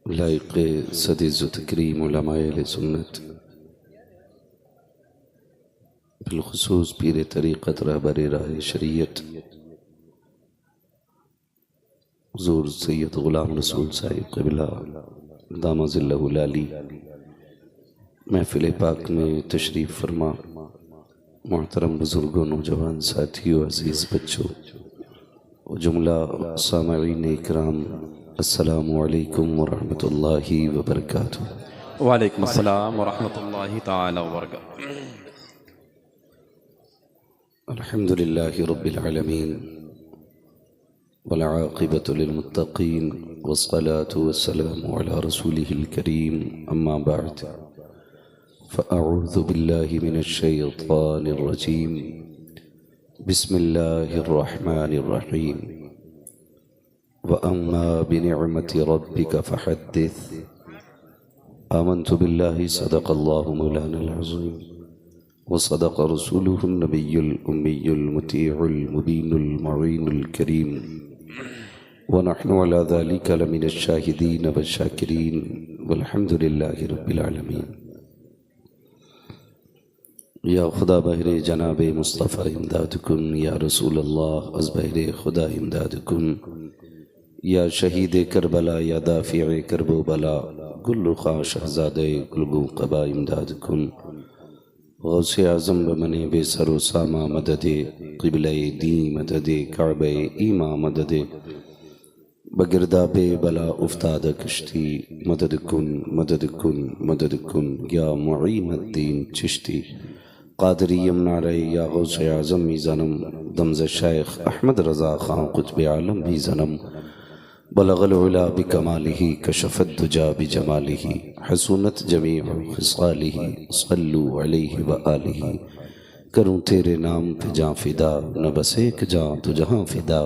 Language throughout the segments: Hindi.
लाइक़ सदीज़ तकरीम उलमाए अहले सुन्नत बिलखुसूस पीर तरीक़त रहबर राह शरीयत हुज़ूर सैयद ग़ुलाम रसूल साहिब क़िबला दामज़िल्लहुल आली महफ़िल पाक में तशरीफ़ फरमा मोहतरम बुज़ुर्गों, नौजवान साथियों, अज़ीज़ बच्चों और जुमला सामईन इकराम, अस्सलामु अलैकुम वरहमतुल्लाहि वबरकातुहू। वालेकुम अस्सलाम वरहमतुल्लाहि ताला वबरकातुहू। अल्हम्दुलिल्लाहि रब्बिल आलमीन वल आक़िबतु लिल मुत्तक़ीन वस्सलातु वस्सलामु अला रसूलिहिल करीम, अम्मा बअद, फ़अऊज़ु बिल्लाहि मिनश शैतानिर रजीम, बिस्मिल्लाहिर रहमानिर रहीम। व अम्मा बिनिअमति रब्बिका फ़हद्दिस, आमन्तु बिल्लाहि सदक़ल्लाहु मौलानल अज़ीम व सदक़ रसूलुहुन नबियुल उम्मियुल मुतीउल मुबीनुल मुईनुल करीम व नहनु अला ज़ालिका लमिनश शाहिदीन वश्शाकिरीन वल्हम्दुलिल्लाहि रब्बिल आलमीन। या खुदा बहरे जनाब मुस्तफ़ा इमदादकुन, या रसूल अल्लाह अज़ बहरे खुदा इमदादकुन, या शहीद करबला, या दाफ़िए करबो बला, गुल ख़ा शहज़ादे गुलगू क़बा इमदादकुन, गौसे आज़म बमने बेसरो सामा मददे, क़िबले दी मददे, काबे ईमा मददे, बगिरदाबे बला उफ्ताद कश्ती, मदद कुन मदद कुन मदद कुन, या मुईनुद्दीन चिश्ती क़ादरी यमनारे, या गौसे आज़म मीज़ानम, दमज़ शेख अहमद रज़ा ख़ां क़ुत्ब आलम भी ज़नम, बलगल उला बिकमालिही कशफ़त दुजा बिजमालिही, हसूनत जमीअ ख़िसालिही, सल्लु अलैहि व आलिही। करूँ तेरे नाम पे जाँ फ़िदा, न बस एक जाँ दो जहाँ फ़िदा,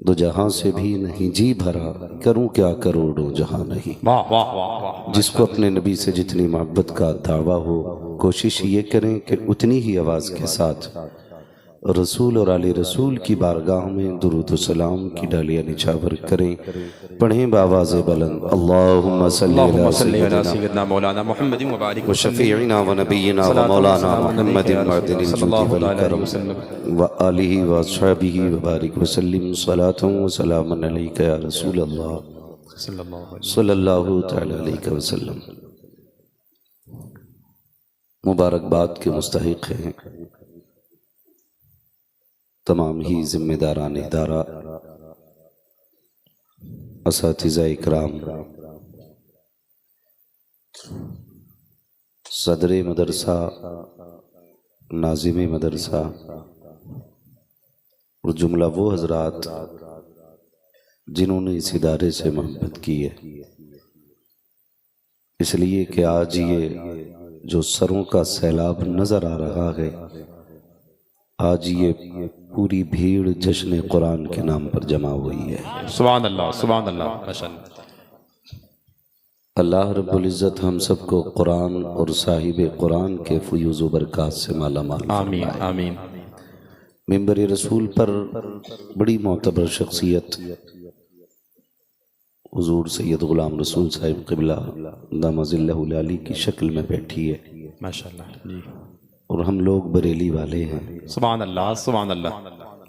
दो जहाँ से भी नहीं जी भरा, करूँ क्या करोड़ों जहाँ नहीं। वाह वाह वाह वाह। जिसको अपने नबी से जितनी मोहब्बत का दावा हो, कोशिश ये करें कि उतनी ही आवाज़ के साथ रसूल और आले रसूल की बारगाह में दुरूद व सलाम की डालियाँ निछावर करें। पढ़ें बावाज़ बुलंद, अल्लाहुम्मा सल्ली अला सय्यदना मौलाना मुहम्मदिन व बारिक व शफ़ीइना व नबीना व मौलाना मुहम्मदिन मअदिनिल जूदी वल करम व आलिहि व अस्हाबिहि व बारिक व सल्लिम सलातन व सलामन अलैका या रसूल अल्लाह सल्लल्लाहु तआला अलैहि वसल्लम। मुबारकबाद के मुस्तहिक़ हैं तमाम ही ज़िम्मेदारान इदारा, असातिज़ा इकराम, सदर मदरसा, नाज़िम मदरसा और जुमला वो हज़रात जिन्होंने इस इदारे से मोहब्बत की है, इसलिए कि आज ये जो सरों का सैलाब नज़र आ रहा है, आज ये पूरी भीड़ जश्न कुरान के नाम पर जमा हुई है। सुभान अल्लाह, सुभान अल्लाह, माशाअल्लाह। अल्लाह रब्बुल इज़्ज़त हम सबको कुरान और साहिब कुरान के फ़ुयूज़ व बरक़ात से माला माल आमीन आमीन। मिंबर रसूल पर बड़ी मोतबर शख्सियत हुज़ूर सैयद ग़ुलाम रसूल साहिब क़िबला दामज़िल्लहुल आली की शक्ल में बैठी है माशाअल्लाह जी। और हम लोग बरेली वाले हैं। सुभान अल्लाह, सुभान अल्लाह,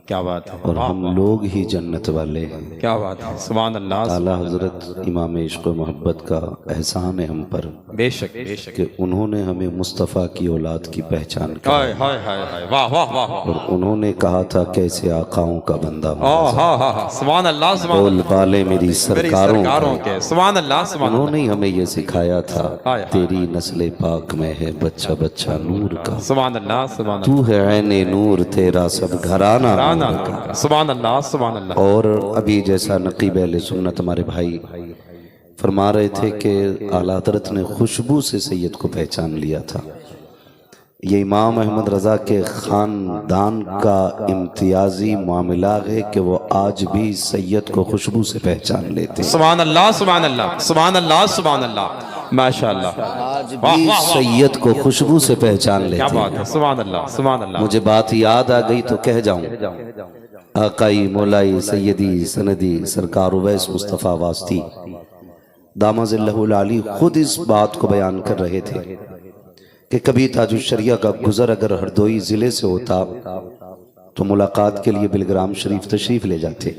क्या बात है। और हम लोग ही जन्नत वाले हैं। क्या बात है। सुभान अल्लाह। आला हज़रत इमाम इश्क़ व मोहब्बत का एहसान है हम पर, बेशक बेशक, कि उन्होंने हमें मुस्तफ़ा की औलाद की पहचान की। हाय हाय हाय हाय, वाह वाह वाह। और उन्होंने कहा था कैसे आकाओं का बंदा हूं, सुभान अल्लाह, सुभान बोल बाले मेरी सरकारों के। सुभान अल्लाह, सुभान अल्लाह। उन्होंने हमें ये सिखाया था, तेरी नस्ल पाक में है बच्चा बच्चा नूर का। सुभान अल्लाह, सुभान तू है ऐने नूर, तेरा सब घराना नूर का। अल्लाह। सुभान अल्लाह, सुभान अल्लाह। और अभी जैसा नकीब अहले सुन्नत हमारे भाई फरमा रहे थे कि आला हज़रत ने खुशबू से सैयद को पहचान लिया था। ये इमाम अहमद रज़ा के ख़ानदान का इम्तियाजी मामला है कि वो आज भी सैयद को खुशबू से पहचान लेते हैं। सुभान अल्लाह, सुभान अल्लाह, सुभान अल्लाह, सुभान अल्लाह, माशाअल्लाह। आज भी सैयद को खुशबू से पहचान लेते हैं। क्या बात है। सुभान अल्लाह, सुभान अल्लाह। मुझे बात याद आ गई तो कह जाऊं, आकाई मौलाई सैयदी सनदी सरकार उवैस मुस्तफ़ा वास्ती दामाज़िल्लहुल आली खुद इस बात को बयान कर रहे थे कि कभी ताजुश शरिया का गुजर अगर हरदोई ज़िले से होता तो मुलाकात के लिए बिलग्राम शरीफ तशरीफ़ ले जाते।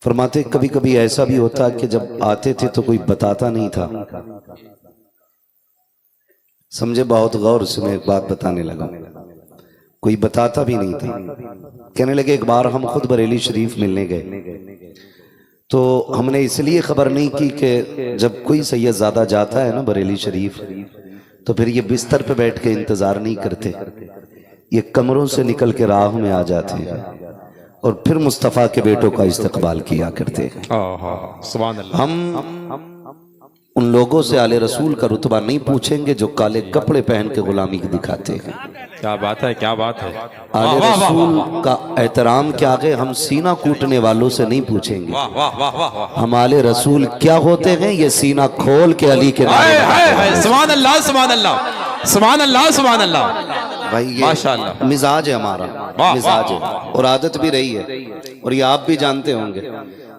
फरमाते कभी कभी ऐसा भी होता कि जब आते थे तो कोई बताता नहीं था। समझे, बहुत गौर से मैं एक बात बताने लगा। कोई बताता भी नहीं था। कहने लगे एक बार हम खुद बरेली शरीफ मिलने गए तो हमने इसलिए खबर नहीं की कि जब कोई सैयदजादा जाता है ना बरेली शरीफ तो फिर ये बिस्तर पे बैठ के इंतजार नहीं करते, ये कमरों से निकल के राह में आ जाते हैं और फिर मुस्तफ़ा के बेटों का इस्तकबाल किया करते हैं। सुभान अल्लाह। हम उन लोगों से आले रसूल का रुतबा नहीं पूछेंगे जो काले कपड़े पहन के गुलामी की दिखाते हैं। क्या बात है, क्या बात है। आले रसूल का एहतराम के आगे हम सीना कूटने वालों से नहीं पूछेंगे। वाह वाह वाह वाह वाह। हम आले रसूल क्या होते हैं ये सीना खोल के अली के नारे लगाते। सुभान अल्लाह, सुभान अल्लाह, सुभान अल्लाह, सुभान अल्लाह। भाई ये माशाअल्लाह मिजाज है हमारा, मिजाज है और आदत भी रही है और ये आप भी जानते होंगे।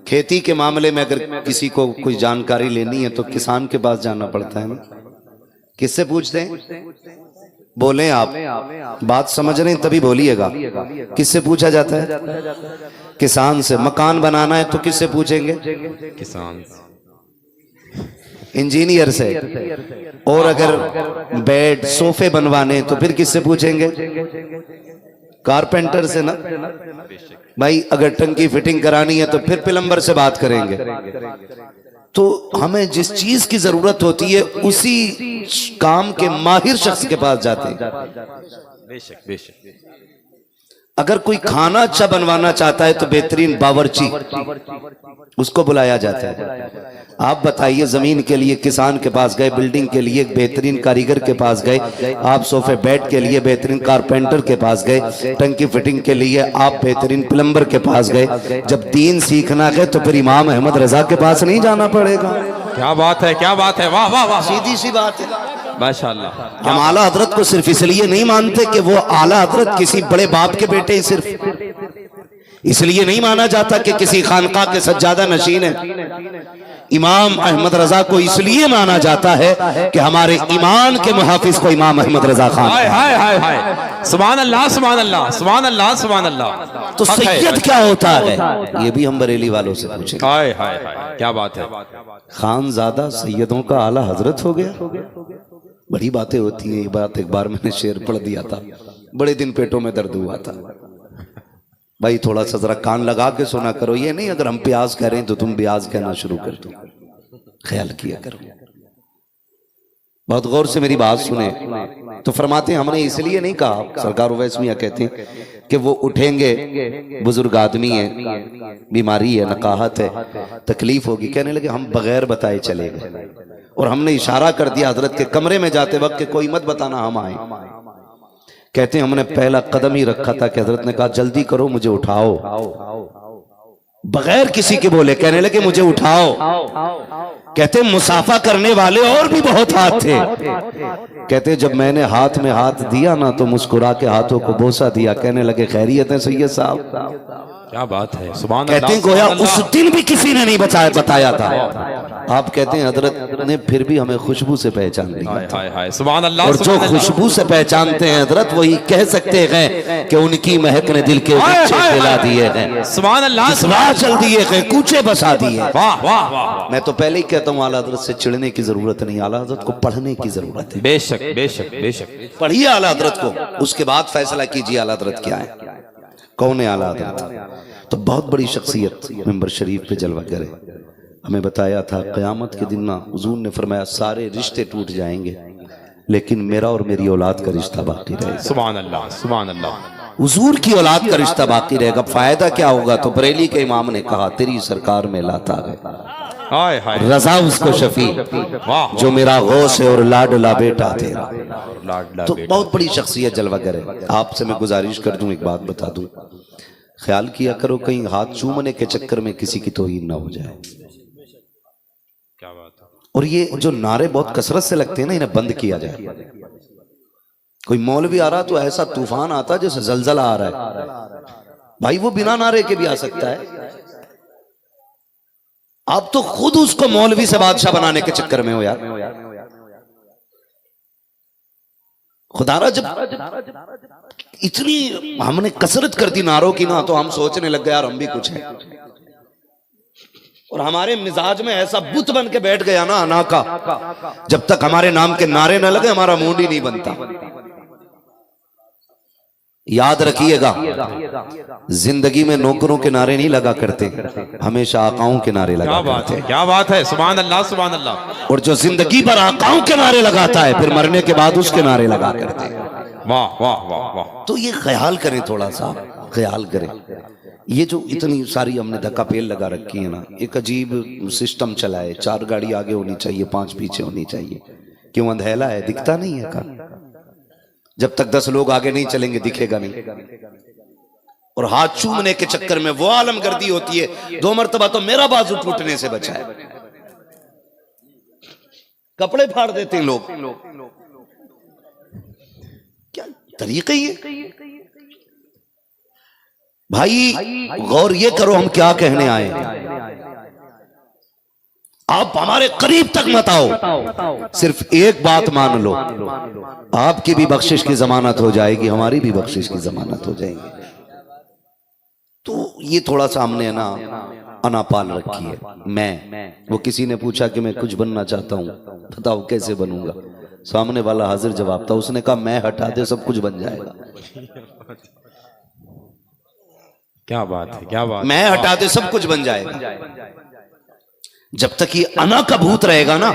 खेती के मामले में अगर किसी को कोई जानकारी लेनी है तो किसान के पास जाना पड़ता है ना। किससे पूछते हैं? बोले आप बात समझ रहे हैं तभी बोलिएगा। किससे पूछा जाता है? किसान से। मकान बनाना है तो किससे पूछेंगे? किसान। इंजीनियर से। और अगर बेड सोफे बनवाने तो फिर किससे पूछेंगे? कारपेंटर से ना। भाई अगर टंकी फिटिंग करानी है तो फिर प्लम्बर से बात करेंगे। तो हमें जिस चीज की जरूरत होती है उसी काम के माहिर शख्स के पास जाते हैं। बेशक बेशक। अगर कोई खाना अच्छा बनवाना चाहता है तो बेहतरीन बावर्ची उसको बुलाया जाता है। आप बताइए, जमीन के लिए किसान के पास गए, बिल्डिंग के लिए बेहतरीन कारीगर के पास गए, आप सोफे बेड के लिए बेहतरीन कारपेंटर के पास गए, टंकी फिटिंग के लिए आप बेहतरीन प्लम्बर के पास गए। जब दीन सीखना है तो फिर इमाम अहमद रजा के पास नहीं जाना पड़ेगा। क्या बात है, क्या बात है। वाह वाह वाह। सीधी सी बात है। माशाअल्लाह। हम आला हजरत को सिर्फ इसलिए नहीं मानते कि वो आला हजरत किसी बड़े बाप के बेटे, सिर्फ इसलिए नहीं माना जाता कि किसी खानका के सज्जादा नशीन है। इमाम अहमद रजा को इसलिए माना जाता है कि हमारे ईमान के मुहाफिज को इमाम अहमद रजा खान। हाय हाय हाय हाय। सुभान अल्लाह, सुभान अल्लाह, सुभान अल्लाह, सुभान अल्लाह। तो सैयद क्या होता है ये भी हम बरेली वालों से पूछें। हाय हाय हाय, क्या बात है। खानजादा सैयदों का आला हजरत हो गया। बड़ी बातें होती हैं। ये बात एक बार मैंने शेर पढ़ दिया था, बड़े दिन पेटों में दर्द हुआ था। भाई थोड़ा सा जरा कान लगा के सुना करो। ये नहीं अगर हम प्याज कह रहे हैं तो तुम ब्याज कहना शुरू कर दो। ख्याल किया करो, बहुत गौर से मेरी बात सुने। तो फरमाते हमने इसलिए नहीं कहा, सरकार उवैस मियां कहते हैं कि वो उठेंगे, बुजुर्ग आदमी है, बीमारी है, नकाहत है, तकलीफ होगी। कहने लगे हम बगैर बताए चले गए और हमने इशारा कर दिया हजरत के कमरे में जाते वक्त कि कोई मत बताना हम आए। कहते हैं हमने पहला कदम ही रखा था कि हजरत ने कहा जल्दी करो मुझे उठाओ, बगैर किसी के बोले। कहने लगे मुझे उठाओ। कहते मुसाफा करने वाले और भी बहुत हाथ थे। कहते जब मैंने हाथ में हाथ दिया ना तो मुस्कुरा के हाथों को बोसा दिया। कहने लगे खैरियत है सैयद साहब? क्या बात है। सुभान कहते हैं गोया उस दिन भी किसी ने नहीं बताया था। आप कहते हैं हजरत ने फिर भी हमें खुशबू से पहचान लिया। हाय हाय, सुभान अल्लाह। और जो खुशबू से पहचानते हैं हजरत वही कह सकते हैं कि उनकी महक ने दिल के गुच्छे खिला दिए हैं, सुभान अल्लाह, चल दिए हैं, कूचे बसा दिए। वाह वाह वाह। मैं तो पहले ही कहता हूँ आला हजरत से चिढ़ने की जरूरत नहीं, आला हजरत को पढ़ने की जरूरत है। बेशक बेशक बेशक। पढ़िए आला हजरत को, उसके बाद फैसला कीजिए आला हजरत क्या है, कौन है आला हजरत। तो बहुत बड़ी शख्सियत मेंबर शरीफ पे जलवा करे। हमें बताया था क़यामत के दिन ना हुजूर ने फरमाया सारे रिश्ते टूट जाएंगे लेकिन मेरा और मेरी औलाद का रिश्ता बाकी रहेगा। सुभान अल्लाह, सुभान अल्लाह। हुजूर की औलाद का रिश्ता बाकी रहेगा। फायदा क्या होगा? तो बरेली के इमाम ने कहा तेरी सरकार में लाता गए, हाय हाय, रजा उसको शफी, वाह, जो मेरा गौस है और लाडला बेटा तेरा। लाडला तो बेटा। बहुत बड़ी शख्सियत जलवा करे। आपसे मैं गुजारिश कर दूं, एक बात बता दूं, ख्याल किया करो कहीं हाथ चूमने के चक्कर में किसी की तौहीन ना हो जाए। क्या बात है। और ये जो नारे बहुत कसरत से लगते हैं ना, इन्हें बंद किया जाए। कोई मौलवी आ रहा तो ऐसा तूफान आता जैसे जलजला आ रहा है। भाई वो बिना नारे के भी आ सकता है। आप तो खुद उसको मौलवी से बादशाह बनाने के चक्कर में हो यार। खुदारा जब इतनी हमने कसरत कर दी नारों की ना, तो हम सोचने लग गए यार हम भी कुछ है, और हमारे मिजाज में ऐसा बुत बन के बैठ गया ना अना का, जब तक हमारे नाम के नारे न लगे हमारा मूड ही नहीं बनता। याद रखिएगा, जिंदगी में नौकरों के नारे नहीं लगा करते, हमेशा आकाओं के नारे लगा करते। क्या बात है, सुभान अल्लाह सुभान अल्लाह। और जो जिंदगी पर आकाओं के नारे लगाता है फिर मरने के बाद उसके नारे लगा करते। वाह वाह वाह वाह। तो ये ख्याल करें, थोड़ा सा ख्याल करें। ये जो इतनी सारी हमने धक्का पेल लगा रखी है ना, एक अजीब सिस्टम चला है, 4 गाड़ी आगे होनी चाहिए, 5 पीछे होनी चाहिए। क्यों? अंधेला है, दिखता नहीं है का। जब तक 10 लोग आगे नहीं चलेंगे दिखेगा नहीं। और हाथ चूमने के चक्कर में वो आलमगर्दी होती है। 2 मरतबा तो मेरा बाजू टूटने से बचा है, कपड़े फाड़ देते हैं लोग। क्या तरीका ही है भाई? गौर ये करो हम क्या कहने आए हैं। आप हमारे करीब तक मत आओ, सिर्फ एक बात मान लो, आपकी भी बख्शिश की जमानत हो जाएगी, हमारी भी बख्शिश की जमानत हो जाएगी। तो ये थोड़ा सा हमने ना अना पाल रखी है। मैं, वो किसी ने पूछा कि मैं कुछ बनना चाहता हूं, बताओ कैसे बनूंगा? सामने वाला हाजिर जवाब था, उसने कहा मैं हटा दे सब कुछ बन जाएगा। क्या बात है, क्या बात। मैं हटा दे सब कुछ बन जाएगा। जब तक ये अना का भूत रहेगा ना,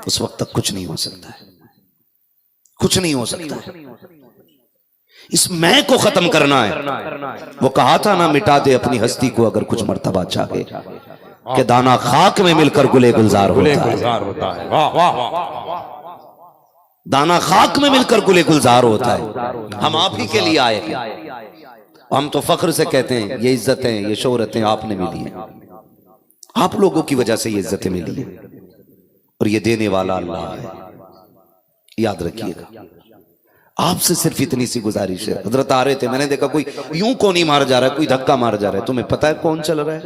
उस वक्त तक कुछ नहीं हो सकता है, कुछ नहीं हो सकता है। इस मैं को खत्म करना है। वो कहा था ना, मिटा दे अपनी हस्ती को अगर कुछ मर्तबा चाहे, कि दाना खाक में मिलकर गुले गुलजार होता है। वाह वाह वाह। दाना खाक में मिलकर गुले गुलजार होता है। हम आप ही के लिए आए हैं। हम तो फख्र से कहते हैं ये इज्जतें, ये शोहरतें आपने मिली है, आप लोगों की वजह से ये इज्जतें मिली है, और ये देने वाला अल्लाह है। याद रखिएगा। आपसे सिर्फ इतनी सी गुजारिश है। हजरत आ रहे थे, मैंने देखा कोई यूं को नहीं मार जा रहा है, कोई धक्का मार जा रहा है। तुम्हें पता है कौन चल रहा है?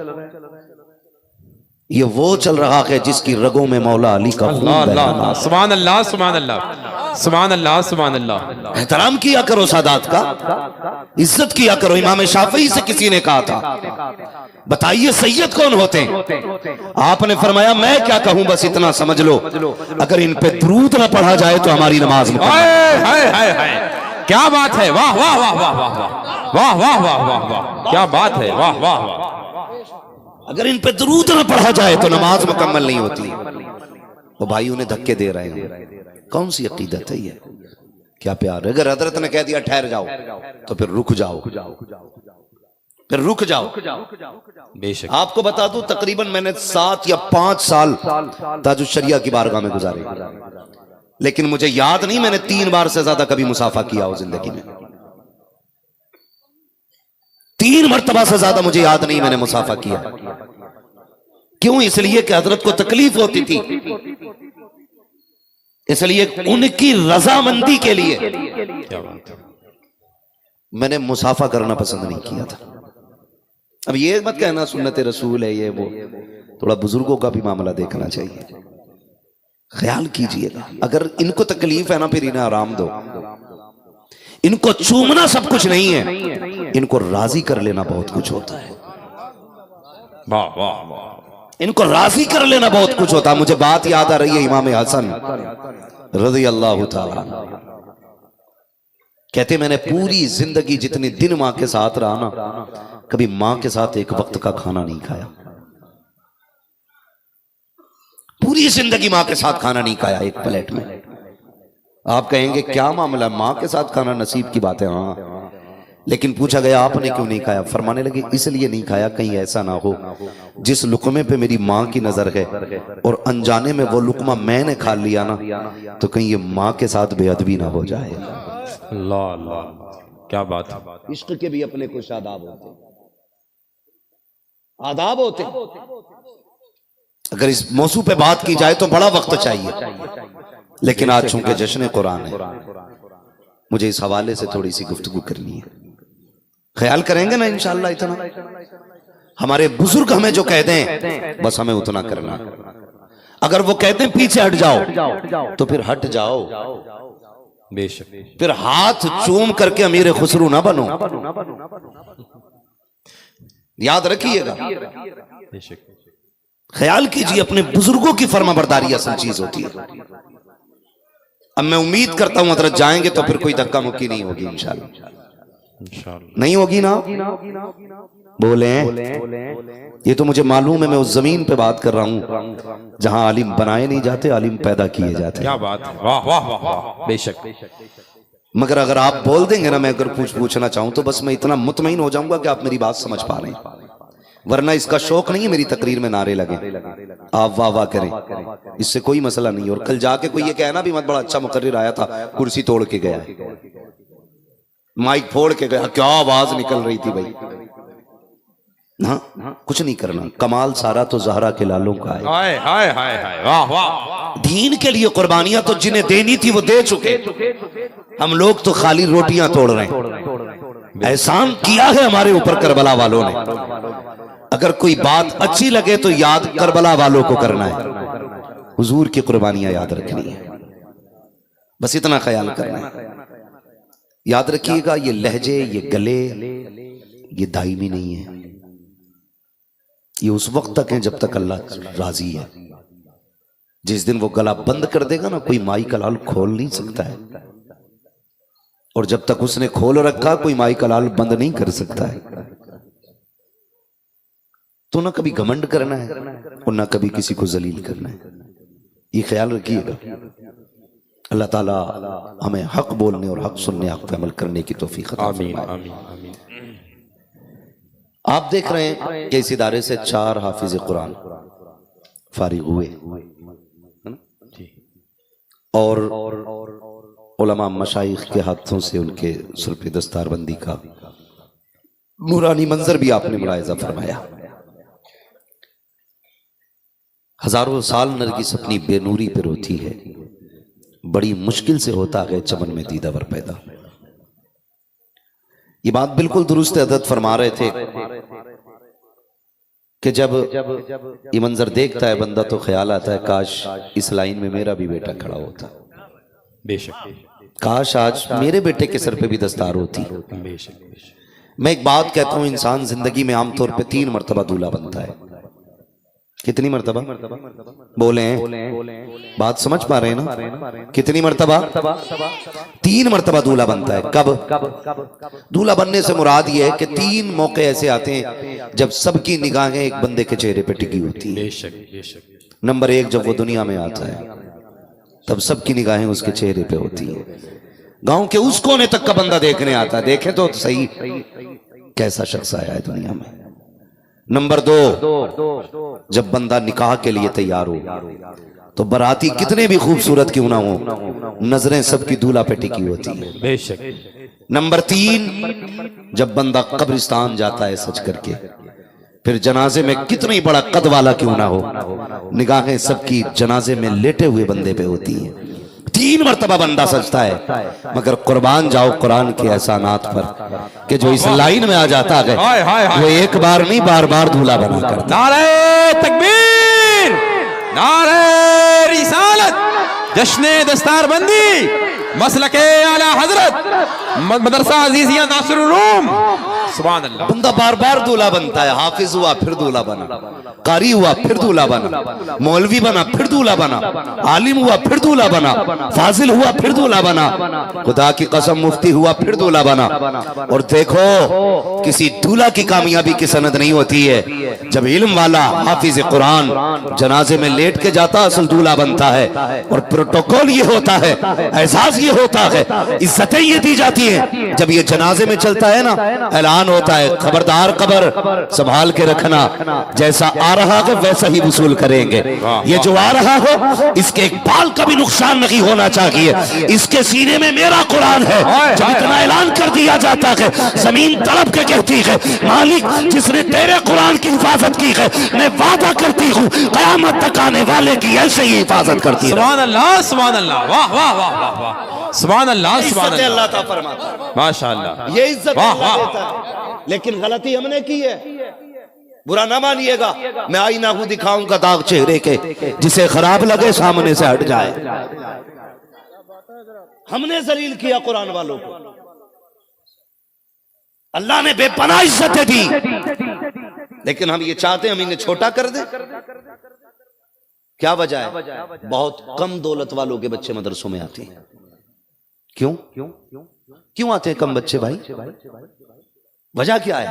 ये वो चल रहा है जिसकी रगों में मौला अली का खून बह रहा है। सुभान अल्लाह सुभान अल्लाह सुभान अल्लाह सुभान अल्लाह। एहतराम किया करो सादात का, इज्जत किया करो। इमाम शाफी से किसी ने कहा था, बताइए सैयद कौन होते हैं? आपने फरमाया मैं क्या कहूं, बस इतना समझ लो, अगर इन पे दुरूद ना पढ़ा जाए तो हमारी नमाज क्या बात है। वाह वाह वाह वाह वाह वाह वाह वाह वाह वाह, क्या बात है। वाह वाह वाह। अगर इन पे दुरूद ना पढ़ा जाए तो नमाज मुकम्मल नहीं होती। वो भाई उन्हें धक्के दे रहे हैं। कौन सी अकीदत है ये? क्या प्यार है? अगर हजरत ने कह दिया ठहर जाओ तो फिर रुक जाओ, फिर रुक जाओ। बेशक आपको बता दूं, तकरीबन मैंने 7 या 5 साल ताजुश शरिया की बारगाह में गुजारे, लेकिन मुझे याद नहीं मैंने 3 बार से ज्यादा कभी मुसाफा किया हो जिंदगी में। 3 मरतबा से ज्यादा मुझे याद नहीं मैंने मुसाफा किया। क्यों? इसलिए कि हजरत को तकलीफ होती थी, इसलिए उनकी रजामंदी के लिए मैंने मुसाफा करना पसंद नहीं किया था। अब ये मत कहना सुन्नत रसूल है ये वो, थोड़ा बुजुर्गों का भी मामला देखना चाहिए। ख्याल कीजिएगा, अगर इनको तकलीफ है ना फिर इन्हें आराम दो। इनको चूमना सब कुछ नहीं है, इनको राजी कर लेना बहुत कुछ होता है। वाह वाह वाह। इनको राजी कर लेना बहुत कुछ होता है। मुझे बात याद आ रही है, इमाम हसन रज़ी अल्लाह ताला कहते, मैंने पूरी जिंदगी जितने दिन मां के साथ रहा ना, कभी मां के साथ एक वक्त का खाना नहीं खाया। पूरी जिंदगी मां के साथ खाना नहीं खाया एक प्लेट में। आप कहेंगे क्या मामला, मां के साथ खाना नसीब की बात है। हाँ, लेकिन पूछा गया आपने क्यों नहीं खाया? फरमाने लगे इसलिए नहीं खाया, कहीं ऐसा ना हो जिस लुकमे पे मेरी मां की नजर है और अनजाने में वो लुकमा मैंने खा लिया ना, तो कहीं ये मां के साथ बेअदबी ना हो जाए। अल्लाह अल्लाह, क्या बात है। इश्क के भी अपने कुछ आदाब होते, आदाब होते। अगर इस मौजू पे बात की जाए तो बड़ा वक्त चाहिए, लेकिन आज चूंकि जश्न कुरान है, मुझे इस हवाले से थोड़ी सी गुफ्तगू करनी है। ख्याल करेंगे ना इंशाअल्लाह इतना? हमारे बुजुर्ग हमें जो कह दें बस हमें उतना करना। अगर वो कहते हैं पीछे हट जाओ तो फिर हट जाओ। बेशक फिर हाथ चूम करके अमीर खुसरू ना बनो। याद रखिएगा, बेशक ख्याल कीजिए, अपने बुजुर्गों की फर्माबरदारी असल चीज होती है। अब मैं उम्मीद करता हूं हजरत जाएंगे तो फिर कोई धक्का मुक्की नहीं होगी इंशाल्लाह। नहीं होगी ना? बोले ये तो मुझे मालूम है, मैं उस जमीन पे बात कर रहा हूं जहां आलिम बनाए नहीं जाते, आलिम पैदा किए जाते। क्या बात है, वाह वाह वाह वाह, बेशक। मगर अगर आप बोल देंगे ना, मैं अगर पूछना चाहूं तो बस मैं इतना मुतमईन हो जाऊंगा कि आप मेरी बात समझ पा रहे हैं। वरना इसका शौक नहीं है मेरी तकरीर में नारे लगे, आप वाह वाह करें, इससे कोई मसला नहीं। और कल जाके कोई ये कहना भी मत, बड़ा अच्छा मुकर्रिर आया था, कुर्सी तोड़ के गया, माइक फोड़ के गया, क्या आवाज निकल रही थी भाई। हाँ, कुछ नहीं करना, कमाल सारा तो ज़हरा के लालों का है। हाय हाय हाय हाय, वाह वाह। दीन के लिए कुर्बानियां तो जिन्हें देनी थी वो दे चुके, हम लोग तो खाली रोटियां तोड़ रहे हैं। एहसान किया है हमारे ऊपर करबला वालों ने। अगर कोई बात अच्छी लगे तो याद करबला वालों को करना है, हुजूर की कुर्बानियां याद रखनी है, बस इतना ख्याल करना है। याद रखिएगा, ये लहजे, ये गले, ये दायमी नहीं है, ये उस वक्त तक है जब तक अल्लाह राजी है। जिस दिन वो गला बंद कर देगा ना, कोई माई का लाल खोल नहीं सकता है, और जब तक उसने खोल रखा कोई माई का लाल बंद नहीं कर सकता है। तो ना कभी घमंड करना है और ना कभी किसी को जलील करना है, ये ख्याल रखिएगा। अल्लाह ताला हमें हक बोलने और हक सुनने, हक पे अमल करने की तौफीक अता फरमाए। आप देख रहे हैं कि इस इदारे से 4 हाफिज कुरान फारिग हुए और उलमा मशाइख के हाथों से उनके सुर पे दस्तारबंदी का नूरानी मंजर भी आपने मुलाहिजा फरमाया। हजारों साल नरगिस अपनी बेनूरी पे रोती है, बड़ी मुश्किल से होता है चमन में दीदावर पैदा। ये बात बिल्कुल दुरुस्त हज़रत फरमा रहे थे कि जब ये मंजर देखता है बंदा तो ख्याल आता है काश इस लाइन में मेरा भी बेटा खड़ा होता, बेशक, काश आज मेरे बेटे के सर पे भी दस्तार होती। मैं एक बात कहता हूं, इंसान जिंदगी में आमतौर पे 3 मरतबा दूल्हा बनता है। कितनी मरतबा? बोले, बात समझ पा रहे हैं ना? कितनी मरतबा? 3 मरतबा दूल्हा बनता है। कब? दूल्हा बनने से मुराद ये है कि 3 मौके ऐसे आते हैं जब सबकी निगाहें एक बंदे के चेहरे पे टिकी होती है। नंबर 1, जब वो दुनिया में आता है तब सबकी निगाहें उसके चेहरे पे होती है। गांव के उस कोने तक का बंदा देखने आता है, देखे तो सही कैसा शख्स आया है दुनिया में। नंबर 2, जब बंदा निकाह के लिए तैयार हो तो बराती कितने भी खूबसूरत क्यों ना हो, नजरें सबकी दूल्हा पे टिकी होती है, बेशक। नंबर 3, जब बंदा कब्रिस्तान जाता है सच करके, फिर जनाजे में कितनी बड़ा कद वाला क्यों ना हो, निगाहें सबकी जनाजे में लेटे हुए बंदे पे होती है। 3 मरतबा बंदा सजता है। मगर कुर्बान जाओ कुरान के एहसानात पर कि जो इस लाइन में आ जाता है वो एक बार नहीं बार बार दूल्हा बना करता। नारे तकबीर, नारे रिसालत, जश्ने दस्तारबंदी, मसलके आला हजरत मदरसा अजीजिया नासिरुल उलूम। सुभान अल्लाह। बंदा बार बार दूल्हा बनता है, हाफिज हुआ फिर दूल्हा बना, कारी हुआ फिर दूल्हा बना, मौलवी बना फिर दूल्हा बना, आलिम हुआ फिर दूल्हा बना, फाजिल हुआ फिर दूल्हा बना, खुदा की कसम मुफ्ती हुआ फिर दूल्हा बना। और देखो किसी दूल्हा की कामयाबी की सनद नहीं होती है जब इल्म वाला हाफिज कुरान जनाजे में लेट के जाता असल दूल्हा बनता है। और प्रोटोकॉल ये होता है, एहसास ये होता है, इज्जतें ये दी जाती है जब ये जनाजे में चलता है ना, ऐलान होता है खबरदार कब्र संभाल के रखना, जैसा आ रहा है वैसा ही वसूल करेंगे। ये जो आ रहा हो इसके एक बाल का भी नुकसान नहीं होना चाहिए, इसके सीने में मेरा कुरान है। जब इतना ऐलान कर दिया जाता है जमीन तड़प के कहती है मालिक जिसने तेरे कुरान की हिफाजत की है मैं वादा करती हूँ कयामत तक आने वाले की ऐसे ही हिफाजत करती है। सुभान अल्लाह, सुभान अल्लाह, वाह वाह वाह वाह वाह, सुभान अल्लाह, सुभान अल्लाह, अल्लाह ता फरमाता है माशाअल्लाह, ये इज्जत वाह अल्लाह वाह। देता है। लेकिन गलती हमने की है, बुरा ना मानिएगा, मैं आईना हूं दिखाऊंगा दाग चेहरे के, जिसे खराब लगे सामने से हट जाए। हमने जलील किया कुरान वालों को, अल्लाह ने बेपनाह इज्जतें दी, लेकिन हम ये चाहते हैं हम इन्हें छोटा कर दें। क्या वजह है? बहुत कम दौलत वालों के बच्चे मदरसों में आते हैं। क्यों क्यों आते हैं कम बच्चे भाई? वजह क्या है?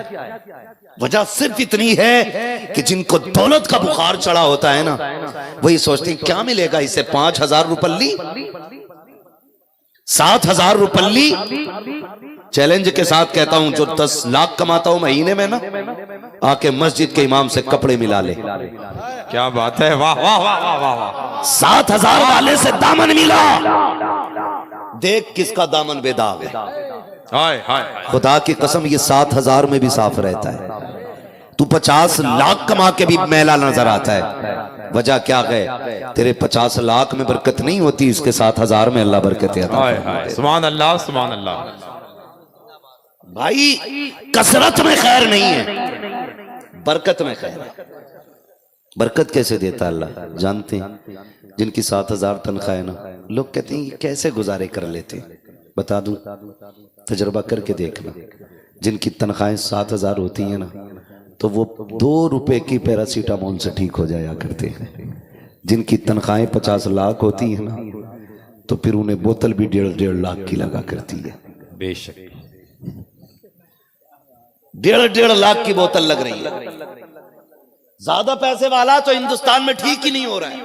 वजह सिर्फ इतनी है कि जिनको दौलत का बुखार चढ़ा होता है ना, वही सोचते हैं क्या मिलेगा इससे, 5,000 रुपल्ली, 7,000 रुपल्ली। चैलेंज के साथ कहता हूं, जो 10 लाख कमाता हूं महीने में ना, आके मस्जिद के इमाम से कपड़े मिला ले। क्या बात है, वाह वाह वाह वाह वाह वाह। 7,000 वाले से दामन मिला, देख किसका दामन बेदाग है। हाय हाय, खुदा की कसम ये 7,000 में भी साफ रहता है। तू 50 लाख कमा के भी मैला नजर आता है। वजह क्या है? तेरे 50 लाख में बरकत नहीं होती, इसके 7,000 में अल्लाह बरकत देता है। सुभान अल्लाह, सुभान अल्लाह। भाई कसरत में खैर नहीं है, बरकत में खैर है। बरकत कैसे देता अल्लाह जानते हैं? जिनकी 7,000 तनख्वाह है ना, लोग कहते हैं ये कैसे गुजारे कर लेते हैं। बता दूं, तजर्बा करके देखना, जिनकी तनख्वाहें 7,000 होती है ना, तो वो 2 रुपए की पैरासीटामोल से ठीक हो जाया करते हैं। जिनकी तनख्वाहें 50 लाख होती है ना, तो फिर उन्हें बोतल भी 1.5 लाख की लगा करती है। बेशक 1.5 लाख की बोतल लग रही है। ज्यादा पैसे वाला तो हिंदुस्तान में ठीक ही नहीं हो रहा है,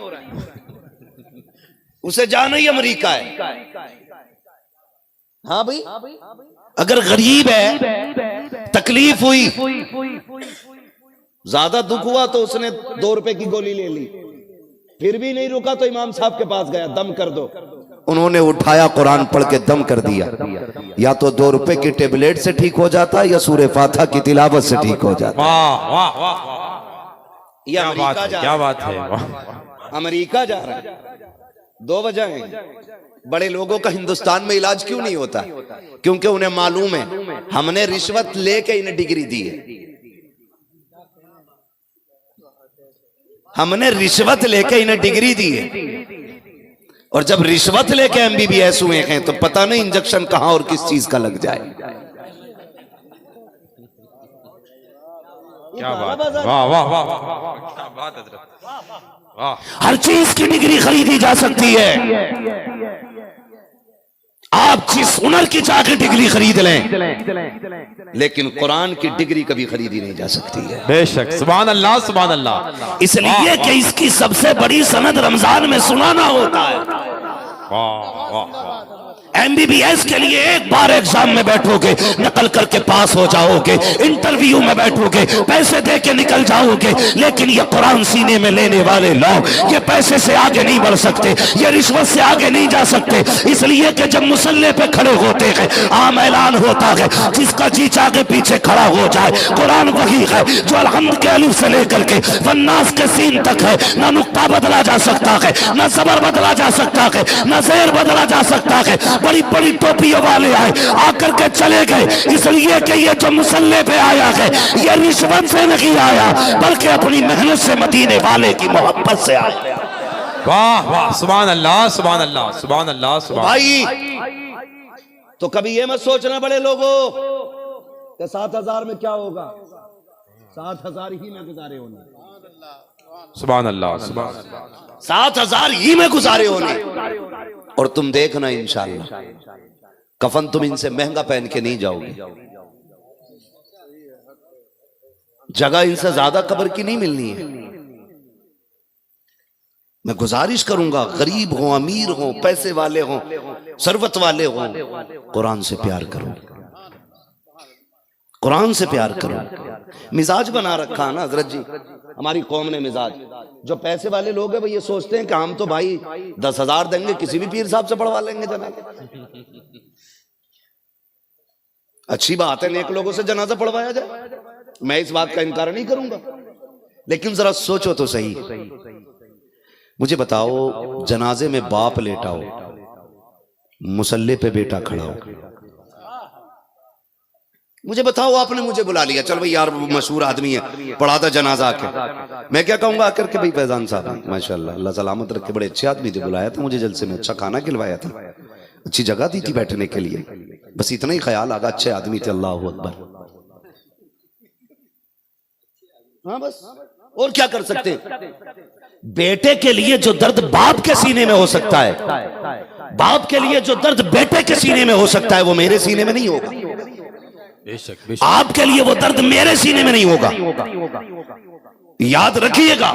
उसे जाना ही अमेरिका है। हाँ भाई, अगर गरीब है, तकलीफ हुई, ज्यादा दुख हुआ तो उसने 2 रुपए की गोली ले ली, फिर भी नहीं रुका तो इमाम साहब के पास गया, दम कर दो। उन्होंने उठाया, कुरान पढ़ के दम कर दिया। या तो 2 रुपए की टेबलेट से ठीक हो जाता, या सूरह फातिहा की तिलावत से ठीक हो जाता। वाह वाह वाह, ये अमेरिका जा, क्या बात है, अमेरिका जा रहा है। 2 वजह हैं। बड़े लोगों का हिंदुस्तान में इलाज क्यों नहीं होता? क्योंकि उन्हें मालूम है हमने रिश्वत लेके इन्हें डिग्री दी है। हमने रिश्वत लेके इन्हें डिग्री दी है, और जब रिश्वत लेके MBBS हुए हैं तो पता नहीं इंजेक्शन कहां और किस चीज का लग जाए। क्या बात है, वाह वाह वाह वाह, क्या बात है वाह। हर चीज की डिग्री खरीदी जा सकती है। आप जिस हुनर की चाह के डिग्री खरीद लें, लेकिन कुरान की डिग्री कभी खरीदी नहीं जा सकती है। बेशक, सुभान अल्लाह, सुभान अल्लाह। इसलिए कि इसकी सबसे बड़ी सनद रमजान में सुनाना होता है। वाह वाह वाह। MBBS के लिए एक बार एग्जाम में बैठोगे, नकल करके पास हो जाओगे, इंटरव्यू में बैठोगे, पैसे दे के निकल जाओगे, लेकिन ये कुरान सीने में लेने वाले लोग ये पैसे से आगे नहीं बढ़ सकते, ये रिश्वत से आगे नहीं जा सकते। इसलिए कि जब मुसल्ले पे खड़े होते हैं, आम ऐलान होता है, जिसका जी आगे पीछे खड़ा हो जाए। कुरान वही है जो अलहम्द के अलिफ से लेकर के वन्नास के सीन तक है। ना नुक्ता बदला जा सकता है, ना ज़बर बदला जा सकता है, ना ज़ेर बदला जा सकता है। बड़ी बड़ी टोपियों वाले आए, आकर के चले गए, इसलिए कि ये जो मुसल्ले पे आया है ये रिश्वत से नहीं आया, बल्कि अपनी मेहनत से मदीने वाले की मोहब्बत से आया। वाह वाह, सुभान अल्लाह, सुभान अल्लाह, सुभान अल्लाह, सुभान। भाई तो कभी ये मत सोचना बड़े लोगों कि 7,000 में क्या होगा, 7,000 ही में गुजारे होने। सुभान अल्लाह, सुभान अल्लाह। 7,000 ही में गुजारे होने। और तुम देखना इंशाअल्लाह कफन तुम इनसे महंगा पहन के नहीं जाओगे, जगह इनसे ज्यादा कब्र की नहीं मिलनी है। मैं गुजारिश करूंगा, गरीब हो, अमीर हो, पैसे वाले हो, सरवत वाले हो, कुरान से प्यार करो, कुरान से प्यार करो। मिजाज बना रखा ना हजरत जी हमारी कौम ने मिजाज। जो पैसे वाले लोग हैं वो ये सोचते हैं कि हम तो भाई 10,000 देंगे, किसी भी पीर साहब से पढ़वा लेंगे जनाजा। अच्छी बात है, नेक लोगों से जनाजा पढ़वाया जाए, मैं इस बात का इनकार नहीं करूंगा, लेकिन जरा सोचो तो सही। मुझे बताओ, जनाजे में बाप लेटा हो, मुसल्ले पे बेटा खड़ा हो, मुझे बताओ, आपने मुझे बुला लिया, चल भाई यार मशहूर आदमी है, पढ़ा था जनाजा के, मैं क्या कहूंगा आकर के भाई फैजान साहब माशाल्लाह अल्लाह सलामत रखे, बड़े अच्छे आदमी थे, बुलाया था मुझे जलसे में, अच्छा खाना खिलवाया था, अच्छी जगह दी थी बैठने के लिए, बस इतना ही ख्याल आगा, अच्छे आदमी थे, अल्लाह अकबर। हाँ बस, और क्या कर सकते हैं। बेटे के लिए जो दर्द बाप के सीने में हो सकता है, बाप के लिए जो दर्द बेटे के सीने में हो सकता है, वो मेरे सीने में नहीं होगा। बेशक आपके लिए वो दर्द मेरे सीने में नहीं होगा। याद रखिएगा,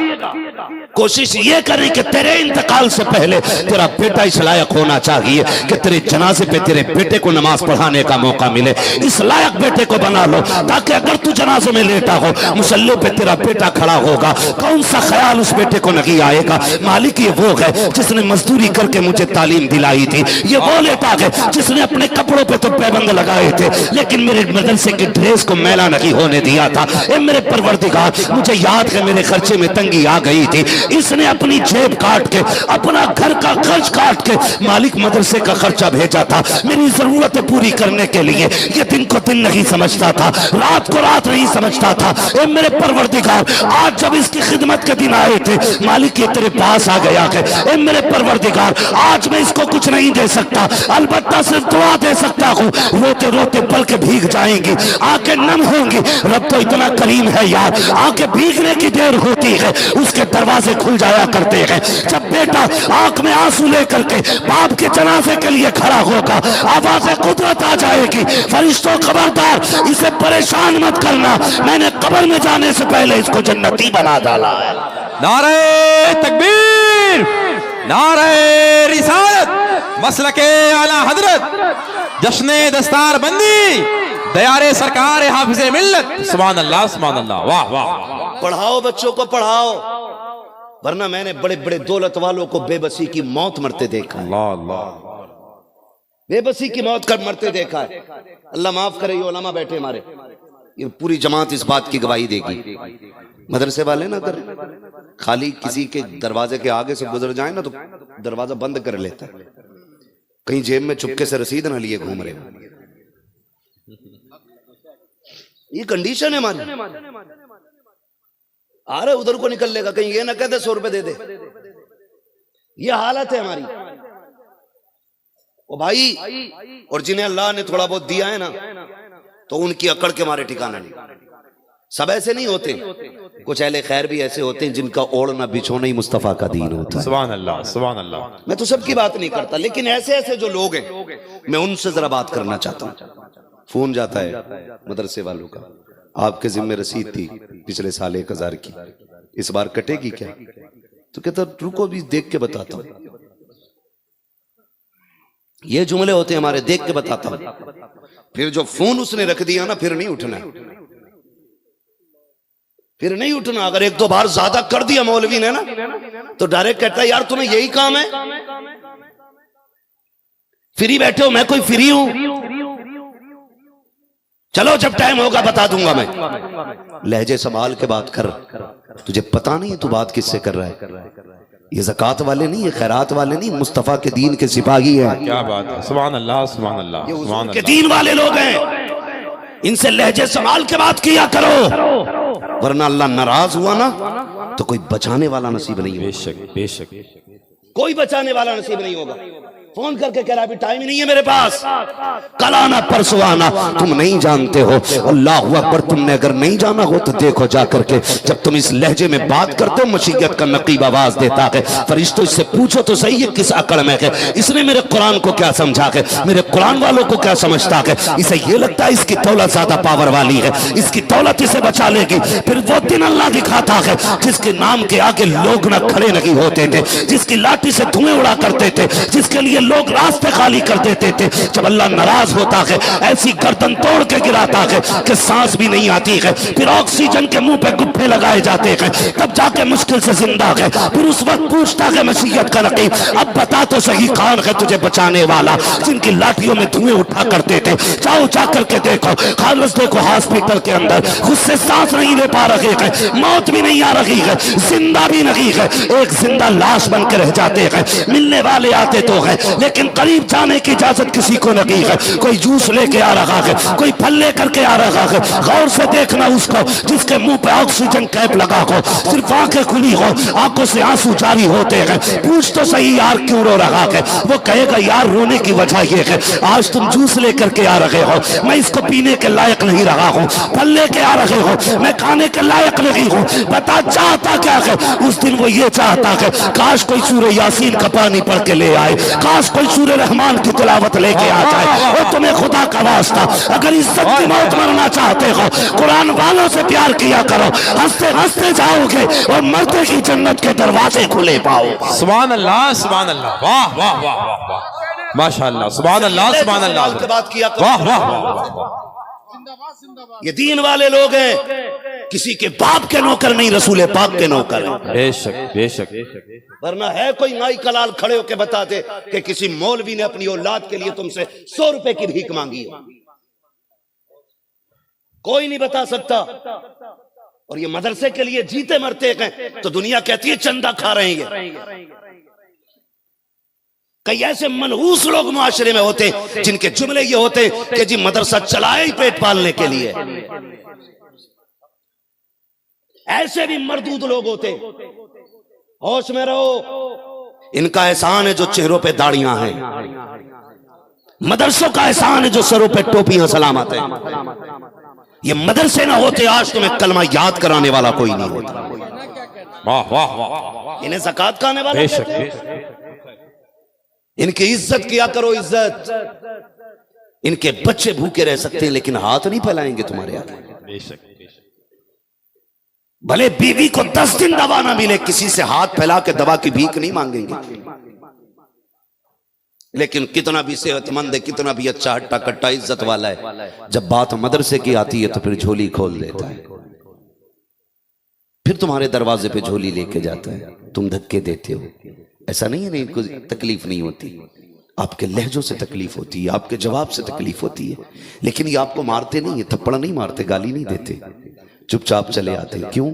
कोशिश ये करें कि तेरे इंतकाल से पहले तेरा बेटा इस लायक होना चाहिए कि तेरे जनाजे पे तेरे बेटे को नमाज पढ़ाने का मौका मिले। इस लायक बेटे को बना लो ताकि अगर तू जनाजे में लेटा हो, मुसल्ले पे तेरा बेटा खड़ा होगा, कौन सा ख्याल उस बेटे को नहीं आएगा, मालिक ये वो है जिसने मजदूरी करके मुझे तालीम दिलाई थी, ये वो लेटा है जिसने अपने कपड़ों पे तो पैबंद लगाए थे लेकिन मेरे मदरसे की ड्रेस को मैला नहीं होने दिया था। ए मेरे परवरदिगार, मुझे याद है मेरे खर्चे में तंगी आ गई थी, इसने अपनी जेब काट के, अपना घर का खर्च काट के मालिक मदरसे का खर्चा भेजा था मेरी जरूरतें पूरी करने के लिए। ये दिन को दिन नहीं समझता था, रात को रात नहीं समझता था। ए मेरे परवरदिगार, आज जब इसकी खिदमत के दिन आए थे, मालिक ये तेरे पास आ गया है। ए मेरे परवरदिगार, आज मैं इसको कुछ नहीं दे सकता, अलबत्ता सिर्फ दुआ दे सकता हूँ। रोते रोते पलकें भीग जाएंगी, आंखें नम होंगी। रब तो इतना करीम है यार, आंखें भीगने की देर होती है उसके दरवाजे खुल जाया करते हैं। जब बेटा आंख में आंसू लेकर के बाप के जनाजे के लिए खड़ा होगा, आवाज़े कुदरत आ जाएगी, फरिश्तों खबरदार इसे परेशान मत करना, मैंने कब्र में जाने से पहले इसको जन्नती बना डाला है। नारे तकबीर, नारे रिसालत, मसलके आला हजरत, जश्ने दस्तार बंदी, दयारे सरकार हाफिज़े मिल्लत, सुभान अल्लाह सुभान अल्लाह, वाह वाह। पढ़ाओ बच्चों को पढ़ाओ, वरना मैंने बड़े बड़े दौलत वालों को बेबसी की मौत मरते देखा है, अल्लाह अल्लाह, बेबसी की मौत कर मरते देखा है। अल्लाह माफ करे, ये उलमा बैठे हमारे, ये पूरी जमात इस बात की गवाही देगी। मदरसे वाले ना कर खाली किसी के दरवाजे के आगे से गुजर जाए ना तो दरवाजा बंद कर लेता है, कहीं जेब में चुपके से रसीद ना लिए घूम रहे। ये कंडीशन है हमारी, आ रहे उधर को निकल लेगा, कहीं ये ना कहते 100 रुपए दे दे। ये हालत है हमारी। ओ भाई, और जिन्हें अल्लाह ने थोड़ा बहुत दिया है ना, तो उनकी अकड़ के मारे ठिकाना नहीं। सब ऐसे नहीं होते, कुछ अहले खैर भी ऐसे होते हैं जिनका ओढ़ना बिछोना ही मुस्तफा का दीन होता है। सुभान अल्लाह सुभान अल्लाह। मैं तो सबकी बात नहीं करता, लेकिन ऐसे ऐसे जो लोग हैं मैं उनसे जरा बात करना चाहता हूँ। फोन जाता है मदरसे वालों का, आपके जिम्मे रसीद थी पिछले साल 1000 की, इस बार कटेगी क्या? तो कहता रुको भी देख के बताता हूं। ये जुमले होते हैं हमारे, देख के बताता हूं। फिर जो फोन उसने रख दिया ना, फिर नहीं उठना, फिर नहीं उठना। अगर 1-2 बार ज्यादा कर दिया मौलवी ने ना, तो डायरेक्ट कहता है यार तुम्हें यही काम है, फ्री बैठे हो, मैं कोई फ्री हूं, चलो जब टाइम होगा बता दूंगा मैं। लहजे संभाल के बात कर, तुझे पता नहीं तू बात किससे कर रहा है। ये ज़कात वाले नहीं, ये खैरात वाले नहीं, मुस्तफा के दीन के सिपाही हैं। क्या बात है, सुभान अल्लाह सुभान अल्लाह, सुभान के दीन वाले लोग हैं, इनसे लहजे संभाल के बात किया करो, वरना अल्लाह नाराज हुआ ना तो कोई बचाने वाला नसीब नहीं होगा। बेशक बेशक, कोई बचाने वाला नसीब नहीं होगा। फोन करके कह रहा अभी टाइम ही नहीं है मेरे पास, कल आना परसों आना, तुम नहीं जानते हो। अल्लाह अकबर, तुमने अगर नहीं जाना हो तो देखो जा करके, जब तुम इस लहजे में बात करते हो मशीयत का नकीब आवाज देता है। फरिश्तों इससे पूछो तो सही है किस अकड़ में है, इसने मेरे कुरान को क्या समझा है, मेरे कुरान वालों को क्या समझता है। इसे ये लगता है इसकी दौलत ज्यादा पावर वाली है, इसकी दौलत इसे बचा लेगी। फिर वो दिन अल्लाह दिखाता है जिसके नाम के आगे लोग ना खड़े नहीं होते थे, जिसकी लाठी से धुएं उड़ा करते थे, जिसके लिए लोग रास्ते खाली कर देते थे। जब अल्लाह नाराज होता है ऐसी गर्दन तोड़ के गिराता है कि सांस भी नहीं आती है, फिर ऑक्सीजन के मुंह पे गुफ्फे लगाए जाते हैं, तब जाके मुश्किल से जिंदा है। फिर उस वक्त पूछता है मशीयत का रकीब, अब बता तो सही कौन है तुझे बचाने वाला, जिनकी लाठियों में धुएं उठा करते थे। जाओ जा करके देखो, खालस देखो हॉस्पिटल के अंदर गुस्से सांस नहीं ले पा रहे हैं, मौत भी नहीं आ रही है, जिंदा भी नहीं है, एक जिंदा लाश बन के रह जाते हैं। मिलने वाले आते तो हैं लेकिन करीब जाने की इजाजत किसी को नहीं है। कोई जूस लेके आ रहा है, कोई फल लेकर के आ रहा है, गौर से देखना उसको जिसके मुंह पे ऑक्सीजन कैप लगा हो, सिर्फ आंखें खुली हो, आंखों से आंसू जारी होते हैं। पूछ तो सही यार क्यों रो रहा है, वो कहेगा यार रोने की वजह ये है आज तुम जूस लेकर के आ रहे हो, मैं इसको पीने के लायक नहीं रहा हूँ, फल लेके आ रहे हो, मैं खाने के लायक नहीं हूँ। बता चाहता क्या है? उस दिन वो ये चाहता है काश कोई सूरह यासीन का पानी पढ़ के ले आए, काश कोई सूरह रहमान की तिलावत लेके आ जाए। और तुम्हें खुदा का वास्ता अगर इज्जत की मौत मरना चाहते हो, कुरान वालों से प्यार किया करो, हंसते हंसते जाओगे और मरते की जन्नत के दरवाजे खुले पाओ। सुभान अल्लाह, सुभान अल्लाह, वाह वाह वाह वाह वाह, माशाअल्लाह, सुभान अल्लाह, सुभान अल्लाह, बात किया वाह वाह वाह। ये दीन वाले लोग हैं, किसी के बाप के नौकर नहीं, रसूल पाक के नौकर हैं। बेशक बेशक। वरना है कोई नाई कलाल खड़े होके बताते कि किसी मौलवी ने अपनी औलाद के लिए तुमसे 100 रुपए की भीख मांगी हो, कोई नहीं बता सकता। और ये मदरसे के लिए जीते मरते हैं तो दुनिया कहती है चंदा खा रहे हैं। कई ऐसे मनहूस लोग मुआशरे में होते जिनके जुमले ये होते कि जी मदरसा चलाए ही पेट पालने के लिए। ऐसे भी मरदूद लोग होते, होश में रहो। इनका एहसान है जो चेहरों पे दाढ़ियां हैं, मदरसों का एहसान है जो सरों पे टोपियां सलामत हैं। ये मदरसे ना होते आज तुम्हें कलमा याद कराने वाला कोई नहीं होता। वाह वाह वाह। इन्हें ज़कात खाने वाले बेशक कहते हैं। बेशक। इनकी इज्जत किया करो, इज्जत। इनके बच्चे भूखे रह सकते हैं लेकिन हाथ नहीं फैलाएंगे तुम्हारे आगे। बेशक। भले बीवी को 10 दिन दवा ना मिले, किसी से हाथ फैला के दवा की भीख नहीं मांगेंगे। लेकिन कितना भी सेहतमंद है, कितना भी अच्छा हट्टा कट्टा इज्जत वाला है, जब बात मदरसे की आती है तो फिर झोली खोल देता है, फिर तुम्हारे दरवाजे पे झोली लेके जाता है, तुम धक्के देते हो। ऐसा नहीं है नहीं कुछ तकलीफ नहीं होती, आपके लहजों से तकलीफ होती है, आपके जवाब से तकलीफ होती है, लेकिन ये आपको मारते नहीं है, थप्पड़ नहीं मारते, गाली नहीं देते, चुपचाप चले आते हैं। क्यों?